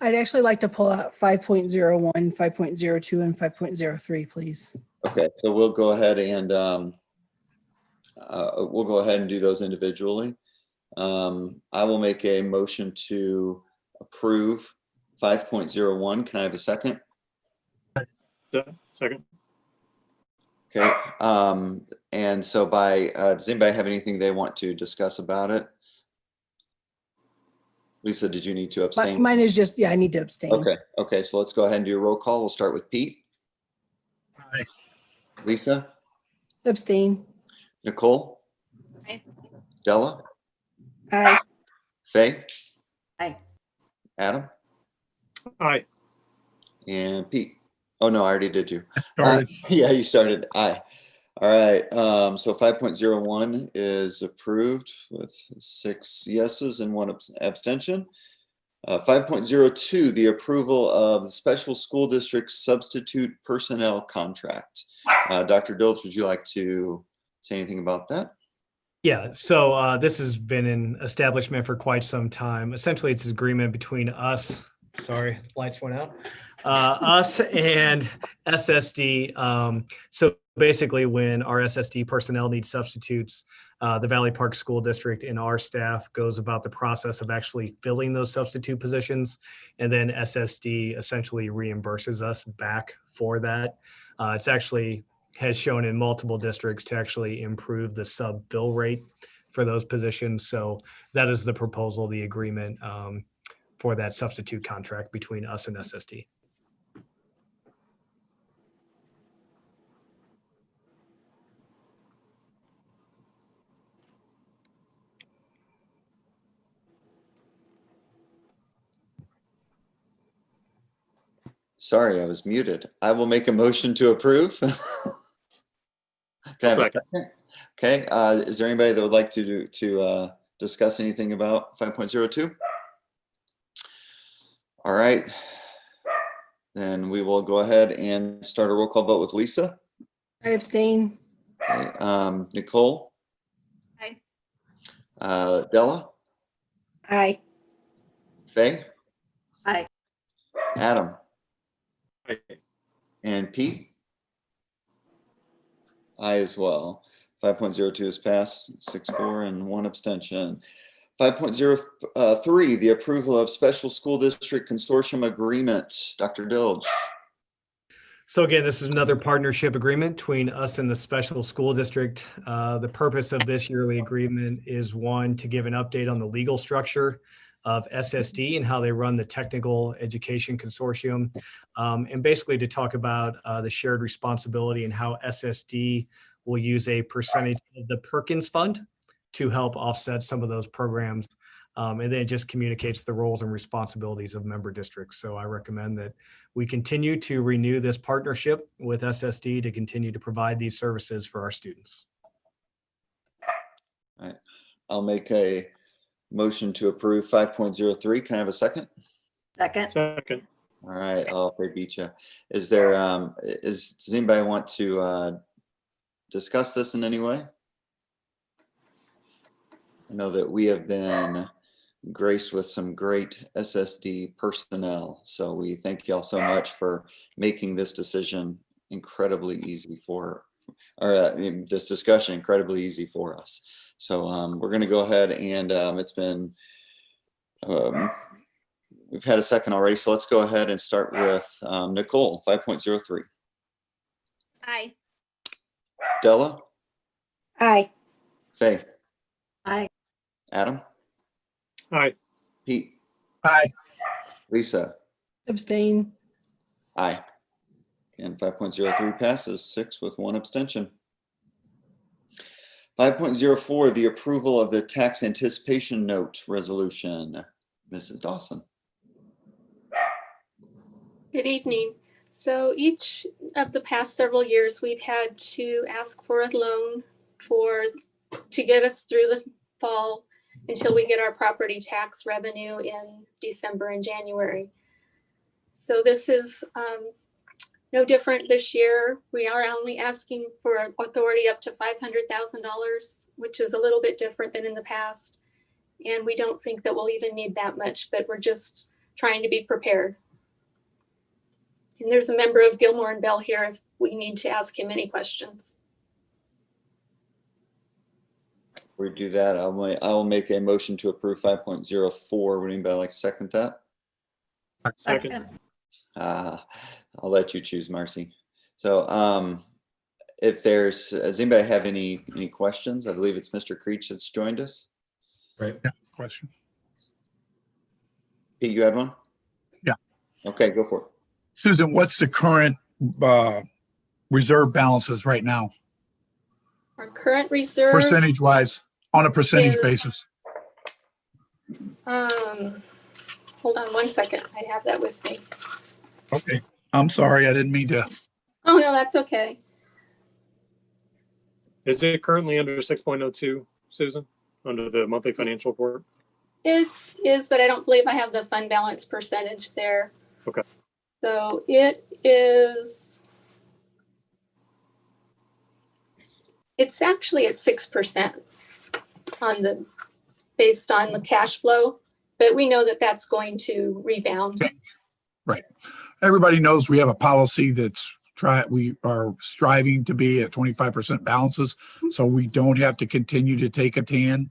Speaker 9: I'd actually like to pull out 5.01, 5.02, and 5.03, please.
Speaker 1: Okay, so we'll go ahead and do those individually. I will make a motion to approve 5.01. Can I have a second?
Speaker 13: Second.
Speaker 1: Okay. And so does anybody have anything they want to discuss about it? Lisa, did you need to abstain?
Speaker 9: Mine is just, yeah, I need to abstain.
Speaker 1: Okay. So let's go ahead and do a roll call. We'll start with Pete.
Speaker 11: Aye.
Speaker 1: Lisa,
Speaker 9: Abstain.
Speaker 1: Nicole,
Speaker 12: Aye.
Speaker 1: Della,
Speaker 10: Aye.
Speaker 1: Faye,
Speaker 4: Aye.
Speaker 1: Adam,
Speaker 13: Aye.
Speaker 1: and Pete. Oh no, I already did you.
Speaker 11: I started.
Speaker 1: Yeah, you started. Aye. All right. So 5.01 is approved with 6 yeses and 1 abstention. 5.02, the approval of the special school district substitute personnel contract. Dr. Dilch, would you like to say anything about that?
Speaker 5: Yeah, so this has been in establishment for quite some time. Essentially, it's an agreement between us. Sorry, lights went out. Us and SSD. So basically, when our SSD personnel need substitutes, the Valley Park School District and our staff goes about the process of actually filling those substitute positions, and then SSD essentially reimburses us back for that. It's actually has shown in multiple districts to actually improve the sub bill rate for those positions. So that is the proposal, the agreement for that substitute contract between us and SSD.
Speaker 1: Sorry, I was muted. I will make a motion to approve. Can I have a
Speaker 13: Second.
Speaker 1: second? Okay. Is there anybody that would like to discuss anything about 5.02? All right. Then we will go ahead and start a roll call vote with Lisa.
Speaker 9: I abstain.
Speaker 1: Okay. Nicole.
Speaker 12: Aye.
Speaker 1: Della.
Speaker 10: Aye.
Speaker 1: Faye.
Speaker 4: Aye.
Speaker 1: Adam.
Speaker 13: Aye.
Speaker 1: And Pete? Aye as well. 5.02 is passed, 6-4 and 1 abstention. 5.03, the approval of special school district consortium agreement. Dr. Dilge.
Speaker 5: So again, this is another partnership agreement between us and the special school district. The purpose of this yearly agreement is, one, to give an update on the legal structure of SSD and how they run the technical education consortium, and basically to talk about the shared responsibility and how SSD will use a percentage of the Perkins Fund to help offset some of those programs. And then it just communicates the roles and responsibilities of member districts. So I recommend that we continue to renew this partnership with SSD to continue to provide these services for our students.
Speaker 1: All right. I'll make a motion to approve 5.03. Can I have a second?
Speaker 4: Second.
Speaker 13: Second.
Speaker 1: All right. I'll beat you. Is there, does anybody want to discuss this in any way? I know that we have been graced with some great SSD personnel. So we thank y'all so much for making this decision incredibly easy this discussion incredibly easy for us. So we're going to go ahead and it's been, we've had a second already. So let's go ahead and start with Nicole, 5.03.
Speaker 12: Aye.
Speaker 1: Della?
Speaker 10: Aye.
Speaker 1: Faye?
Speaker 4: Aye.
Speaker 1: Adam?
Speaker 13: Aye.
Speaker 1: Pete?
Speaker 11: Aye.
Speaker 1: Lisa?
Speaker 9: Abstain.
Speaker 1: Aye. And 5.03 passes, 6 with 1 abstention. 5.04, the approval of the tax anticipation note resolution. Mrs. Dawson.
Speaker 14: Good evening. So each of the past several years, we've had to ask for a loan to get us through the fall until we get our property tax revenue in December and January. So this is no different this year. We are only asking for authority up to $500,000, which is a little bit different than in the past. And we don't think that we'll even need that much, but we're just trying to be prepared. And there's a member of Gilmore and Bell here if we need to ask him any questions.
Speaker 1: We do that. I'll make a motion to approve 5.04. Would anybody like to second that?
Speaker 13: Second.
Speaker 1: I'll let you choose, Marcy. So if does anybody have any questions? I believe it's Mr. Creech that's joined us.
Speaker 11: Right. Yeah, question.
Speaker 1: Pete, you had one?
Speaker 11: Yeah.
Speaker 1: Okay, go for it.
Speaker 11: Susan, what's the current reserve balances right now?
Speaker 14: Our current reserve.
Speaker 11: Percentage wise, on a percentage
Speaker 14: is-
Speaker 11: basis.
Speaker 14: Hold on one second. I have that with me.
Speaker 11: Okay. I'm sorry. I didn't mean to.
Speaker 14: Oh, no, that's okay.
Speaker 13: Is it currently under 6.02, Susan, under the monthly financial report?
Speaker 14: It is, but I don't believe I have the fund balance percentage there.
Speaker 13: Okay.
Speaker 14: So it is, it's actually at 6% based on the cash flow, but we know that that's going to rebound.
Speaker 11: Right. Everybody knows we have a policy we are striving to be at 25% balances, so we don't have to continue to take a TAN.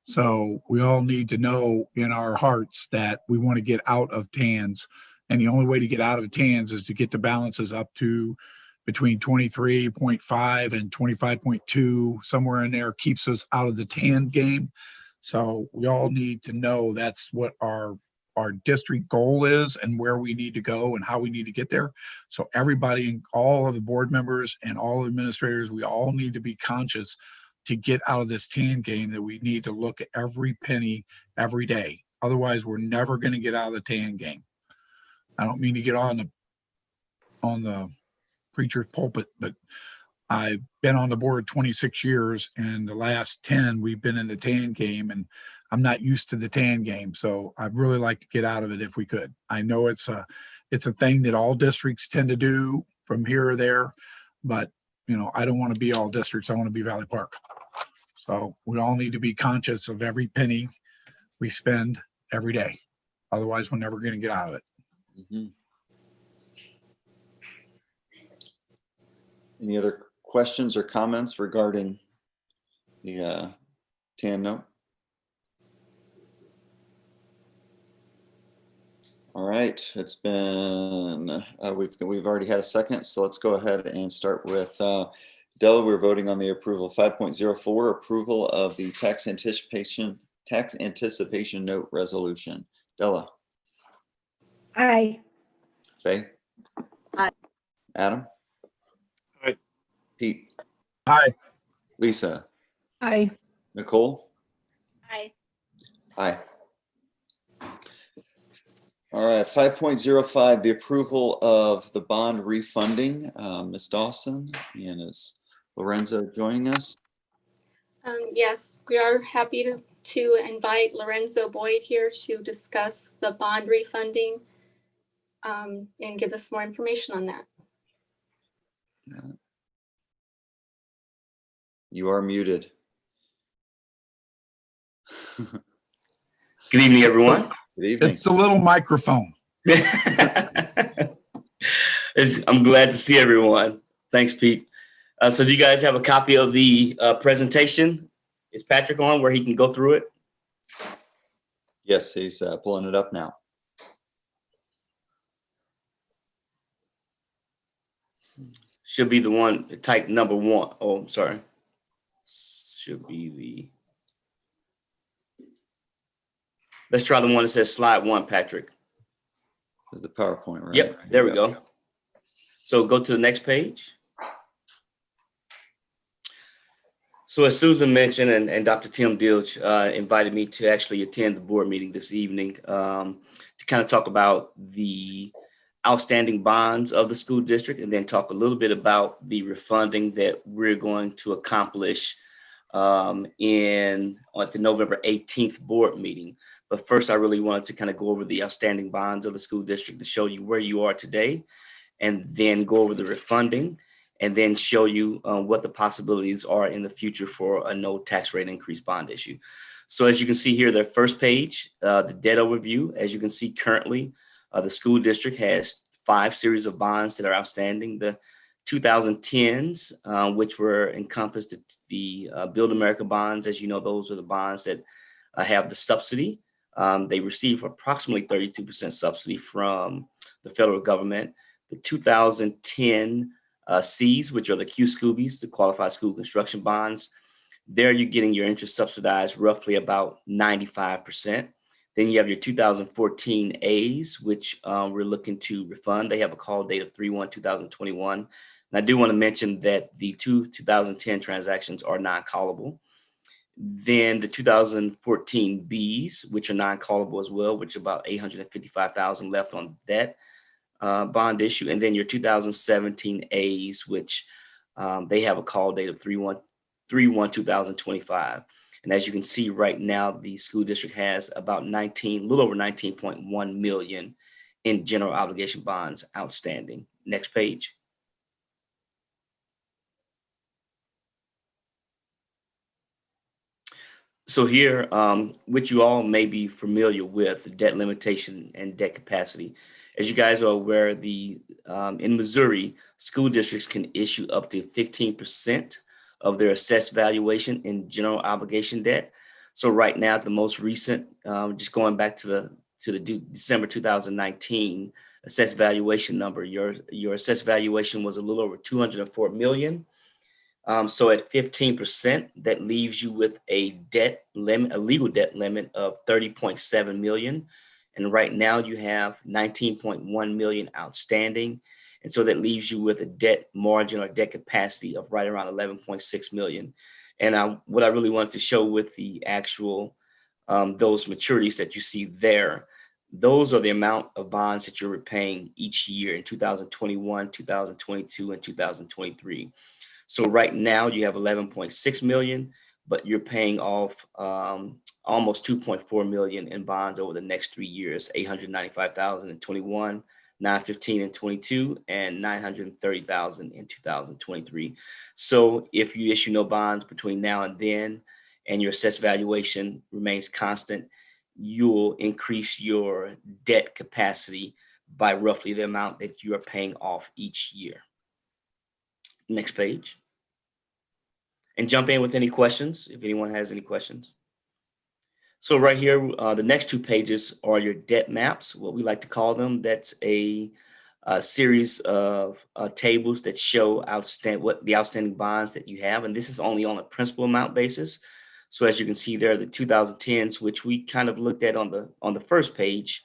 Speaker 11: So we all need to know in our hearts that we want to get out of TANs. And the only way to get out of TANs is to get the balances up to between 23.5 and 25.2, somewhere in there keeps us out of the TAN game. So we all need to know that's what our district goal is and where we need to go and how we need to get there. So everybody, all of the board members and all administrators, we all need to be conscious to get out of this TAN game, that we need to look at every penny every day. Otherwise, we're never going to get out of the TAN game. I don't mean to get on the preacher's pulpit, but I've been on the board 26 years, and the last 10 we've been in the TAN game, and I'm not used to the TAN game. So I'd really like to get out of it if we could. I know it's a thing that all districts tend to do from here or there, but I don't want to be all districts. I want to be Valley Park. So we all need to be conscious of every penny we spend every day. Otherwise, we're never going to get out of it.
Speaker 1: Mm-hmm. Any other questions or comments regarding the TAN note? All right, it's been we've already had a second, so let's go ahead and start with Della. We're voting on the approval of 5.04, approval of the tax anticipation note resolution. Della.
Speaker 10: Aye.
Speaker 1: Faye.
Speaker 6: Aye.
Speaker 1: Adam.
Speaker 13: Aye.
Speaker 1: Pete.
Speaker 11: Aye.
Speaker 1: Lisa.
Speaker 9: Aye.
Speaker 1: Nicole.
Speaker 12: Aye.
Speaker 1: Aye. All right, 5.05, the approval of the bond refunding. Ms. Dawson, and is Lorenzo joining us?
Speaker 14: Yes, we are happy to invite Lorenzo Boyd here to discuss the bond refunding and give us more information on that.
Speaker 1: You are muted.
Speaker 15: Good evening, everyone.
Speaker 1: Good evening.
Speaker 11: It's the little microphone.
Speaker 15: I'm glad to see everyone. Thanks, Pete. So do you guys have a copy of the presentation? Is Patrick on where he can go through it?
Speaker 1: Yes, he's pulling it up now.
Speaker 15: Should be the one, type number 1. Oh, I'm sorry. Should be the... Let's try the one that says slide 1, Patrick.
Speaker 1: There's the PowerPoint, right?
Speaker 15: Yep, there we go. So go to the next page. So as Susan mentioned, and Dr. Tim Dilch invited me to actually attend the board meeting this evening to kind of talk about the outstanding bonds of the school district, and then talk a little bit about the refunding that we're going to accomplish at the November 18th board meeting. But first, I really wanted to kind of go over the outstanding bonds of the school district to show you where you are today, and then go over the refunding. and then show you what the possibilities are in the future for a no tax rate increase bond issue. So as you can see here, the first page, the debt overview. As you can see currently, the school district has 5 series of bonds that are outstanding. The 2010s, which were encompassed the Build America bonds. As you know, those are the bonds that have the subsidy. They receive approximately 32% subsidy from the federal government. The 2010 Cs, which are the Q Scoobies, the Qualified School Construction Bonds, there you're getting your interest subsidized roughly about 95%. Then you have your 2014 As, which we're looking to refund. They have a call date of 3/1/2021. And I do want to mention that the 2010 transactions are non-callable. Then the 2014 Bs, which are non-callable as well, which is about 855,000 left on that bond issue. And then your 2017 As, which they have a call date of 3/1/2025. And as you can see right now, the school district has about a little over 19.1 million in general obligation bonds outstanding. Next page. So here, which you all may be familiar with, the debt limitation and debt capacity. As you guys are aware, in Missouri, school districts can issue up to 15% of their assessed valuation in general obligation debt. So right now, the most recent, just going back to the December 2019 assessed valuation number, your assessed valuation was a little over 204 million. So at 15%, that leaves you with a debt limit, a legal debt limit of 30.7 million. And right now you have 19.1 million outstanding. And so that leaves you with a debt margin or debt capacity of right around 11.6 million. And what I really wanted to show with the actual, those maturities that you see there, those are the amount of bonds that you're repaying each year in 2021, 2022, and 2023. So right now you have 11.6 million, but you're paying off almost 2.4 million in bonds over the next 3 years, 895,000 in 21, 915 in 22, and 930,000 in 2023. So if you issue no bonds between now and then, and your assessed valuation remains constant, you'll increase your debt capacity by roughly the amount that you are paying off each year. Next page. And jump in with any questions if anyone has any questions. So right here, the next 2 pages are your debt maps, what we like to call them. That's a series of tables that show what the outstanding bonds that you have. And this is only on a principal amount basis. So as you can see there, the 2010s, which we kind of looked at on the first page,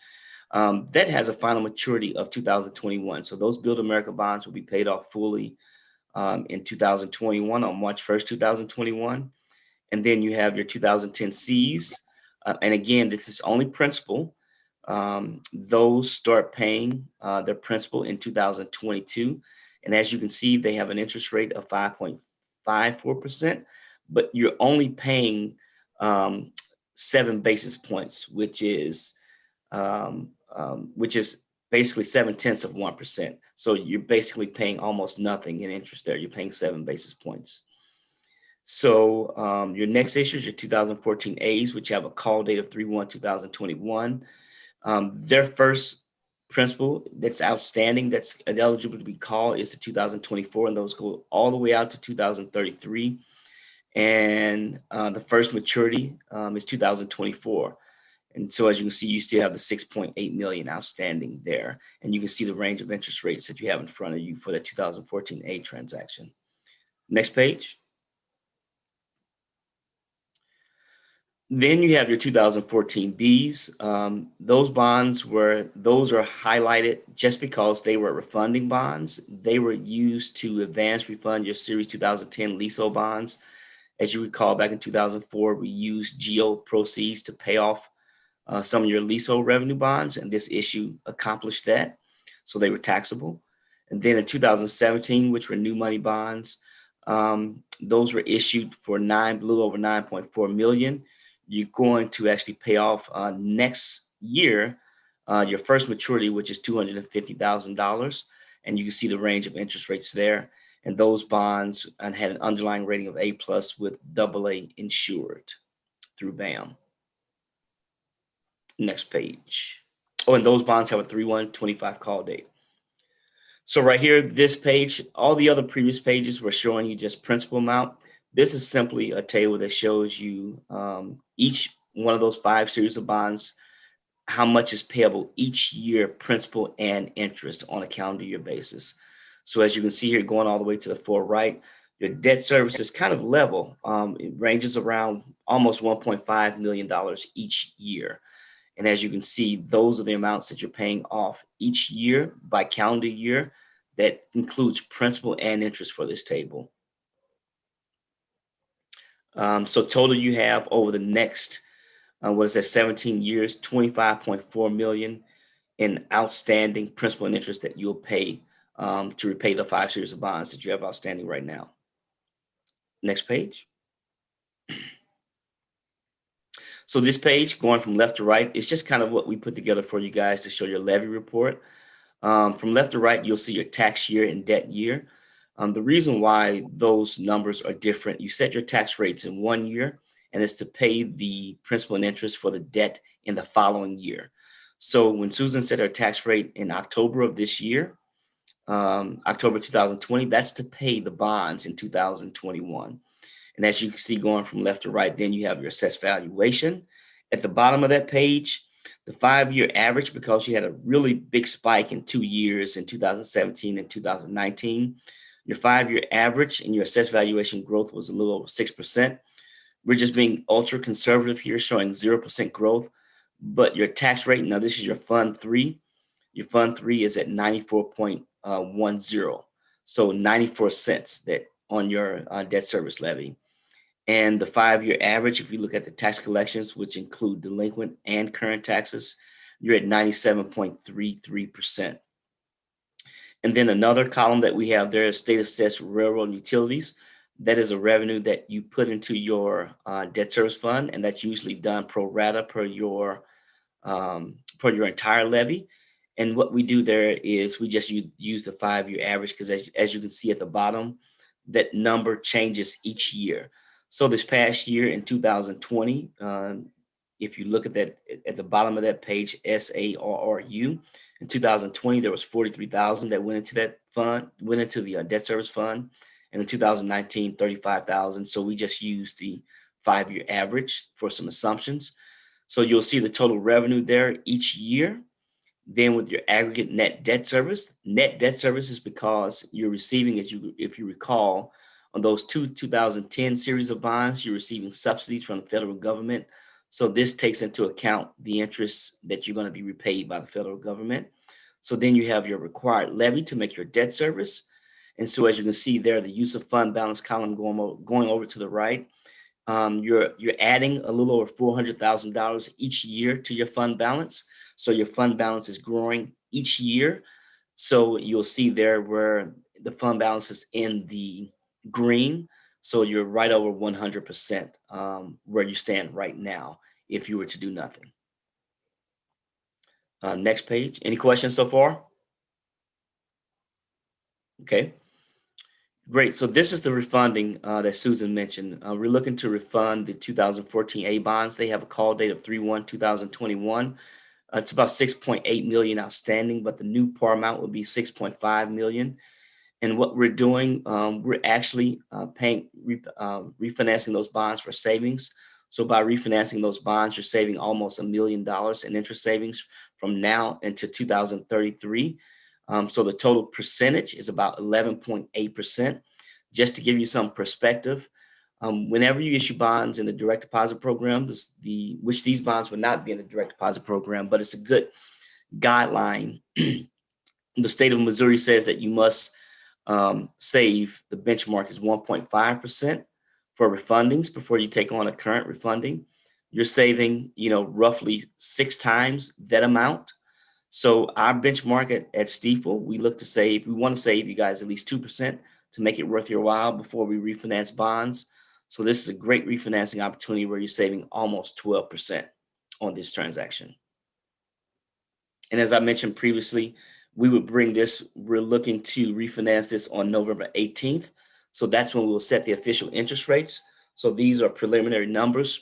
Speaker 15: that has a final maturity of 2021. So those Build America bonds will be paid off fully in 2021 on March 1st, 2021. And then you have your 2010 Cs. And again, this is only principal. Those start paying their principal in 2022. And as you can see, they have an interest rate of 5.54%, but you're only paying 7 basis points, which is basically 0.7%. So you're basically paying almost nothing in interest there. You're paying 7 basis points. So your next issue is your 2014 As, which have a call date of 3/1/2021. Their first principal that's outstanding, that's eligible to be called, is the 2024, and those go all the way out to 2033. And the first maturity is 2024. And so as you can see, you still have the 6.8 million outstanding there. And you can see the range of interest rates that you have in front of you for the 2014 A transaction. Next page. Then you have your 2014 Bs. Those bonds are highlighted just because they were refunding bonds. They were used to advance refund your Series 2010 leasehold bonds. As you recall, back in 2004, we used GO proceeds to pay off some of your leasehold revenue bonds, and this issue accomplished that. So they were taxable. And then in 2017, which were new money bonds, those were issued for a little over 9.4 million. You're going to actually pay off next year your first maturity, which is $250,000. And you can see the range of interest rates there. and those bonds and had an underlying rating of A+ with AA insured through BAM. Next page. Oh, and those bonds have a 3/1/25 call date. So right here, this page, all the other previous pages were showing you just principal amount. This is simply a table that shows you each one of those 5 series of bonds, how much is payable each year, principal and interest on a calendar year basis. So as you can see here, going all the way to the far right, your debt service is kind of level. It ranges around almost $1.5 million each year. And as you can see, those are the amounts that you're paying off each year by calendar year. That includes principal and interest for this table. So total you have over the next, 17 years, 25.4 million in outstanding principal and interest that you'll pay to repay the 5 series of bonds that you have outstanding right now. Next page. So this page, going from left to right, is just kind of what we put together for you guys to show your levy report. From left to right, you'll see your tax year and debt year. The reason why those numbers are different, you set your tax rates in one year, and it's to pay the principal and interest for the debt in the following year. So when Susan set her tax rate in October of this year, October 2020, that's to pay the bonds in 2021. And as you can see, going from left to right, then you have your assessed valuation. At the bottom of that page, the 5-year average, because you had a really big spike in 2 years in 2017 and 2019, your 5-year average and your assessed valuation growth was a little over 6%. We're just being ultra conservative here, showing 0% growth. But your tax rate, now this is your Fund 3. Your Fund 3 is at 94.10. So 94 cents that on your debt service levy. And the 5-year average, if you look at the tax collections, which include delinquent and current taxes, you're at 97.33%. And then another column that we have there is state assessed railroad utilities. That is a revenue that you put into your debt service fund, and that's usually done pro rata per your entire levy. And what we do there is we just use the 5-year average, because as you can see at the bottom, that number changes each year. So this past year in 2020, if you look at that at the bottom of that page, SARRU, in 2020 there was 43,000 that went into that fund, went into the debt service fund, and in 2019 35,000. So we just used the 5-year average for some assumptions. So you'll see the total revenue there each year. Then with your aggregate net debt service is because you're receiving, if you recall, on those 2010 series of bonds, you're receiving subsidies from the federal government. So this takes into account the interest that you're going to be repaid by the federal government. So then you have your required levy to make your debt service. And so as you can see there, the use of fund balance column going over to the right, you're adding a little over $400,000 each year to your fund balance. So your fund balance is growing each year. So you'll see there where the fund balance is in the green. So you're right over 100% where you stand right now if you were to do nothing. Next page. Any questions so far? Okay. Great. So this is the refunding that Susan mentioned. We're looking to refund the 2014 A bonds. They have a call date of 3/1/2021. It's about 6.8 million outstanding, but the new par amount will be 6.5 million. And what we're doing, we're actually refinancing those bonds for savings. So by refinancing those bonds, you're saving almost $1 million in interest savings from now into 2033. So the total percentage is about 11.8%. Just to give you some perspective, whenever you issue bonds in the direct deposit program, which these bonds would not be in the direct deposit program, but it's a good guideline. The state of Missouri says that you must save, the benchmark is 1.5% for refundings before you take on a current refunding. You're saving, roughly 6 times that amount. So our benchmark at Stiefel, we want to save you guys at least 2% to make it worth your while before we refinance bonds. So this is a great refinancing opportunity where you're saving almost 12% on this transaction. And as I mentioned previously, we would bring this, we're looking to refinance this on November 18th. So that's when we'll set the official interest rates. So these are preliminary numbers.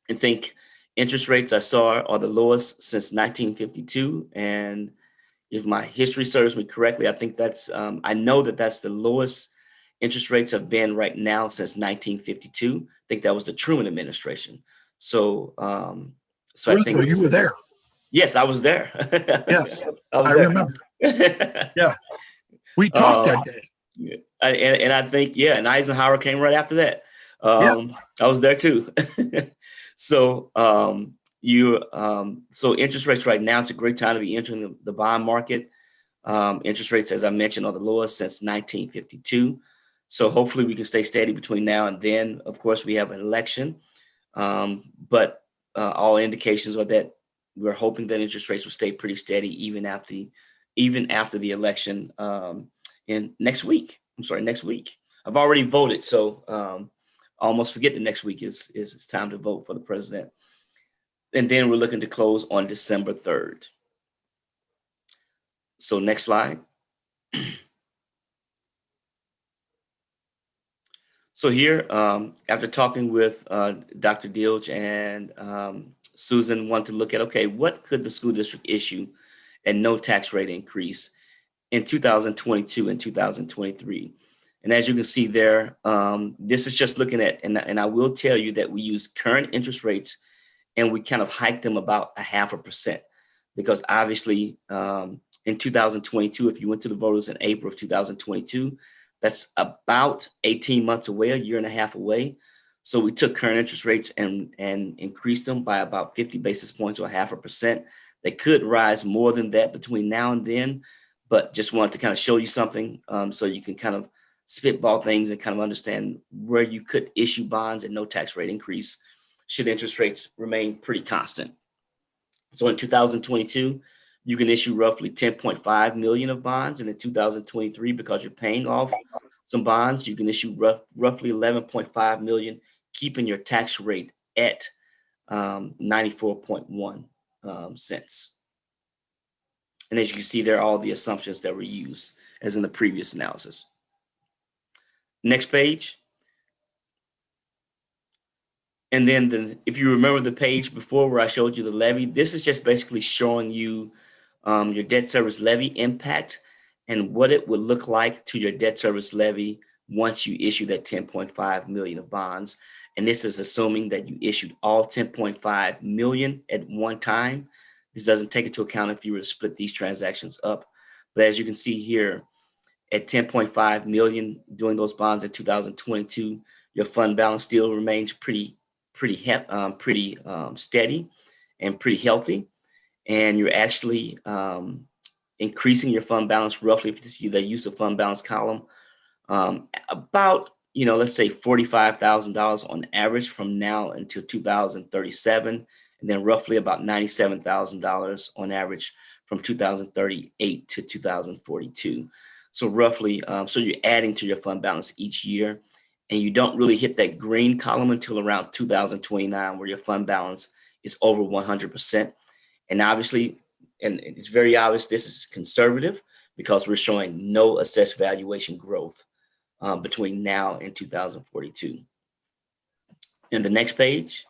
Speaker 15: And think interest rates I saw are the lowest since 1952. And if my history serves me correctly, I think that's, I know that that's the lowest interest rates have been right now since 1952. I think that was the Truman administration. So, so I think
Speaker 11: you were there.
Speaker 15: Yes, I was there.
Speaker 11: Yes,
Speaker 15: I was
Speaker 11: I
Speaker 15: there.
Speaker 11: remember. Yeah, we talked that day.
Speaker 15: Yeah. And I think, yeah, and Eisenhower came right after that.
Speaker 11: Yeah.
Speaker 15: I was there too. So so interest rates right now, it's a great time to be entering the bond market. Interest rates, as I mentioned, are the lowest since 1952. So hopefully we can stay steady between now and then. Of course, we have an election, but all indications are that we're hoping that interest rates will stay pretty steady even after the election in next week. I'm sorry, next week. I've already voted, so I almost forget that next week is it's time to vote for the president. And then we're looking to close on December 3rd. So next slide. So here, after talking with Dr. Dilge and Susan, wanted to look at, okay, what could the school district issue and no tax rate increase in 2022 and 2023? And as you can see there, this is just looking at, and I will tell you that we use current interest rates and we kind of hiked them about 0.5%, because obviously in 2022, if you went to the voters in April of 2022, that's about 18 months away, a year and a half away. So we took current interest rates and increased them by about 50 basis points or 0.5%. They could rise more than that between now and then, but just wanted to kind of show you something so you can kind of spitball things and kind of understand where you could issue bonds and no tax rate increase should interest rates remain pretty constant. So in 2022, you can issue roughly 10.5 million of bonds. And in 2023, because you're paying off some bonds, you can issue roughly 11.5 million, keeping your tax rate at 94.1 cents. And as you can see, there are all the assumptions that were used as in the previous analysis. Next page. And then if you remember the page before where I showed you the levy, this is just basically showing you your debt service levy impact and what it would look like to your debt service levy once you issue that 10.5 million of bonds. And this is assuming that you issued all 10.5 million at one time. This doesn't take into account if you were to split these transactions up. But as you can see here, at 10.5 million doing those bonds in 2022, your fund balance still remains pretty steady and pretty healthy. And you're actually increasing your fund balance roughly, if you see the use of fund balance column, about, let's say $45,000 on average from now until 2037, and then roughly about $97,000 on average from 2038 to 2042. So roughly, so you're adding to your fund balance each year, and you don't really hit that green column until around 2029, where your fund balance is over 100%. And obviously, and it's very obvious, this is conservative because we're showing no assessed valuation growth between now and 2042. And the next page,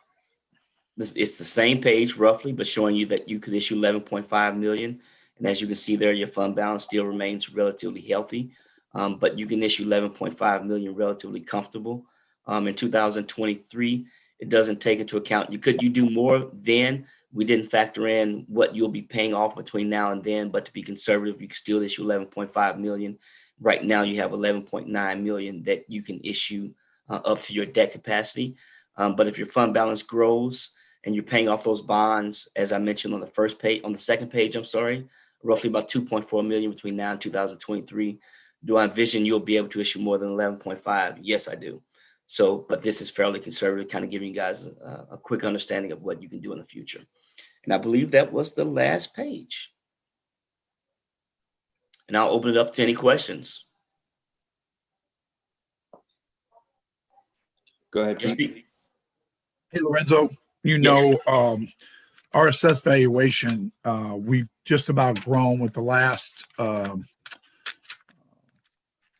Speaker 15: it's the same page roughly, but showing you that you could issue 11.5 million. And as you can see there, your fund balance still remains relatively healthy, but you can issue 11.5 million relatively comfortable. In 2023, it doesn't take into account, you do more then. We didn't factor in what you'll be paying off between now and then, but to be conservative, you can still issue 11.5 million. Right now you have 11.9 million that you can issue up to your debt capacity. But if your fund balance grows and you're paying off those bonds, as I mentioned on the second page, roughly about 2.4 million between now and 2023. Do I envision you'll be able to issue more than 11.5? Yes, I do. So, but this is fairly conservative, kind of giving you guys a quick understanding of what you can do in the future. And I believe that was the last page. And I'll open it up to any questions.
Speaker 1: Go ahead,
Speaker 15: Yes,
Speaker 1: Pete.
Speaker 11: Hey, Lorenzo,
Speaker 15: Yes.
Speaker 11: our assessed valuation, we've just about grown with the last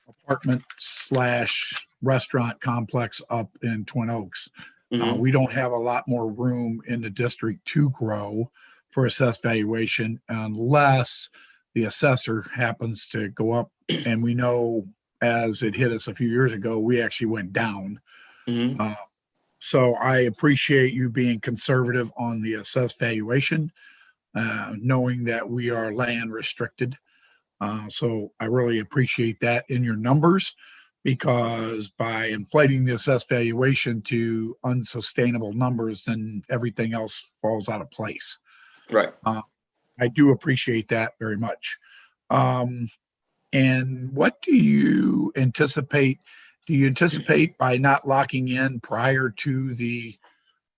Speaker 11: apartment slash restaurant complex up in Twin Oaks.
Speaker 15: Mhm.
Speaker 11: We don't have a lot more room in the district to grow for assessed valuation unless the assessor happens to go up. And we know as it hit us a few years ago, we actually went down.
Speaker 15: Mhm.
Speaker 11: So I appreciate you being conservative on the assessed valuation, knowing that we are land restricted. So I really appreciate that in your numbers, because by inflating the assessed valuation to unsustainable numbers, then everything else falls out of place.
Speaker 15: Right.
Speaker 11: I do appreciate that very much. And what do you anticipate? Do you anticipate by not locking in prior to the,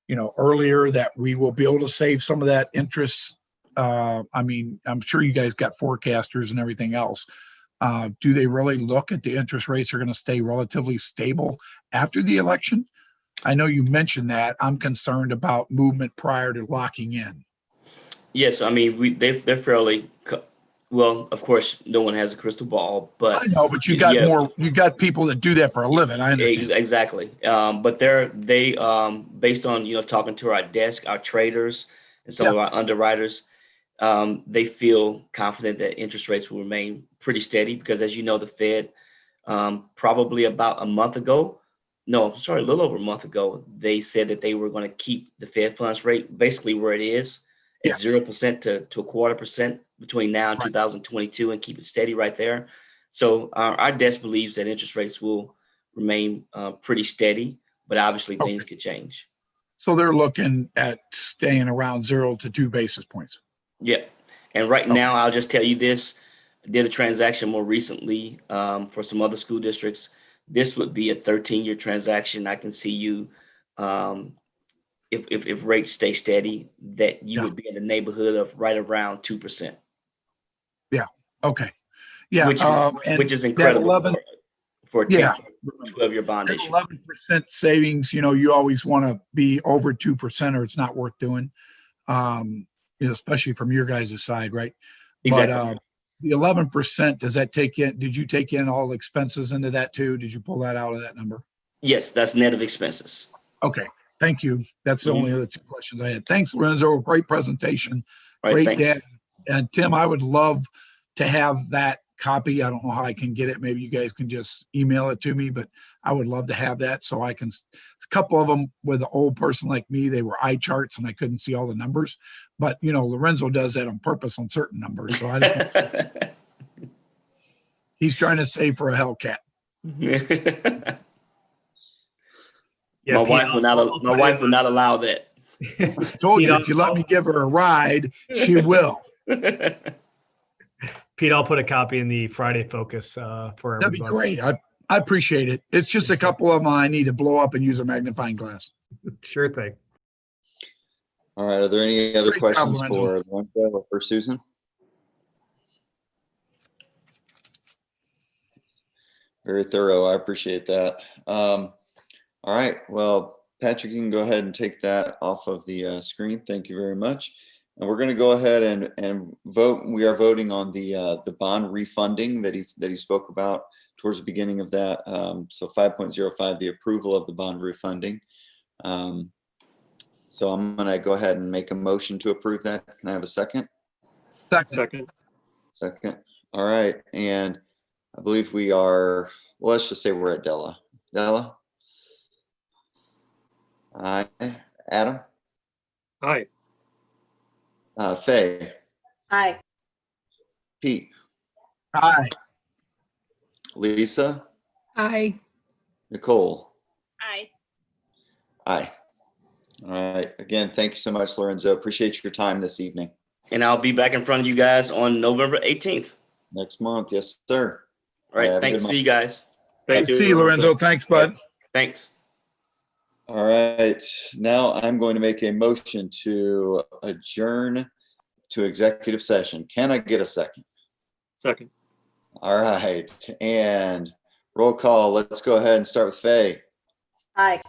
Speaker 11: earlier, that we will be able to save some of that interest? I mean, I'm sure you guys got forecasters and everything else. Do they really look at the interest rates are going to stay relatively stable after the election? I know you mentioned that. I'm concerned about movement prior to locking in.
Speaker 15: Yes, I mean they're fairly well. Of course, no one has a crystal ball, but
Speaker 11: I know, but you got you got people that do that for a living. I understand.
Speaker 15: Exactly. But they based on talking to our desk, our traders, and some of our underwriters, they feel confident that interest rates will remain pretty steady because, as you know, the Fed probably about a month ago. No, sorry, a little over a month ago, they said that they were going to keep the Fed funds rate basically where it is at 0% to 0.25% between now and 2022 and keep it steady right there. So our desk believes that interest rates will remain pretty steady, but obviously things could change.
Speaker 11: So they're looking at staying around 0 to 2 basis points.
Speaker 15: Yeah. And right now, I'll just tell you this. I did a transaction more recently for some other school districts. This would be a 13-year transaction. I can see you, if rates stay steady, that you would be in the neighborhood of right around 2%.
Speaker 11: Yeah. Okay. Yeah.
Speaker 15: Which is incredible for a 10, 12-year bond issue.
Speaker 11: 11% savings. You always want to be over 2% or it's not worth doing. Especially from your guys' side, right?
Speaker 15: Exactly.
Speaker 11: But the 11%, does that did you take in all expenses into that too? Did you pull that out of that number?
Speaker 15: Yes, that's net of expenses.
Speaker 11: Okay. Thank you. That's the only other 2 questions I had. Thanks, Lorenzo. Great presentation. Great data. And Tim, I would love to have that copy. I don't know how I can get it. Maybe you guys can just email it to me, but I would love to have that so I can, a couple of them with an old person like me, they were eye charts and I couldn't see all the numbers, but Lorenzo does that on purpose on certain numbers. So I just, he's trying to save for a Hellcat.
Speaker 15: My wife would not allow that.
Speaker 11: I told you, if you let me give her a ride, she will.
Speaker 5: Pete, I'll put a copy in the Friday Focus for everybody.
Speaker 11: That'd be great. I appreciate it. It's just a couple of them I need to blow up and use a magnifying glass.
Speaker 5: Sure thing.
Speaker 1: All right. Are there any other questions
Speaker 11: job,
Speaker 1: for Lorenzo or for Susan? Very thorough. I appreciate that. All right. Well, Patrick, you can go ahead and take that off of the screen. Thank you very much. And we're going to go ahead and vote. We are voting on the bond refunding that he spoke about towards the beginning of that. So 5.05, the approval of the bond refunding. So I'm going to go ahead and make a motion to approve that. Can I have a second?
Speaker 13: Second.
Speaker 1: All right. And I believe we are, well, let's just say we're at Della. Della? Aye. Adam?
Speaker 13: Aye.
Speaker 1: Faye?
Speaker 10: Aye.
Speaker 1: Pete?
Speaker 11: Aye.
Speaker 1: Lisa?
Speaker 9: Aye.
Speaker 1: Nicole?
Speaker 12: Aye.
Speaker 1: Aye. All right. Again, thank you so much, Lorenzo. Appreciate your time this evening.
Speaker 15: And I'll be back in front of you guys on November 18th.
Speaker 1: Next month. Yes, sir.
Speaker 15: All right. Thanks. See you guys.
Speaker 11: Thank you. See you, Lorenzo. Thanks, bud.
Speaker 15: Thanks.
Speaker 1: All right. Now I'm going to make a motion to adjourn to executive session. Can I get a second?
Speaker 13: Second.
Speaker 1: All right. And roll call. Let's go ahead and start with Faye.
Speaker 10: Aye.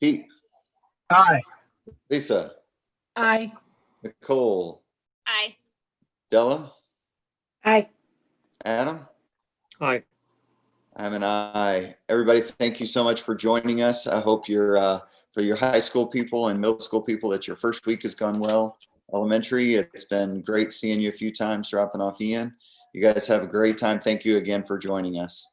Speaker 1: Pete.
Speaker 11: Aye.
Speaker 1: Lisa.
Speaker 9: Aye.
Speaker 1: Nicole.
Speaker 12: Aye.
Speaker 1: Della,
Speaker 10: Aye.
Speaker 1: Adam?
Speaker 13: Aye.
Speaker 1: I'm an aye. Everybody, thank you so much for joining us. I hope for your high school people and middle school people that your first week has gone well. Elementary, it's been great seeing you a few times, dropping off Ian. You guys have a great time. Thank you again for joining us.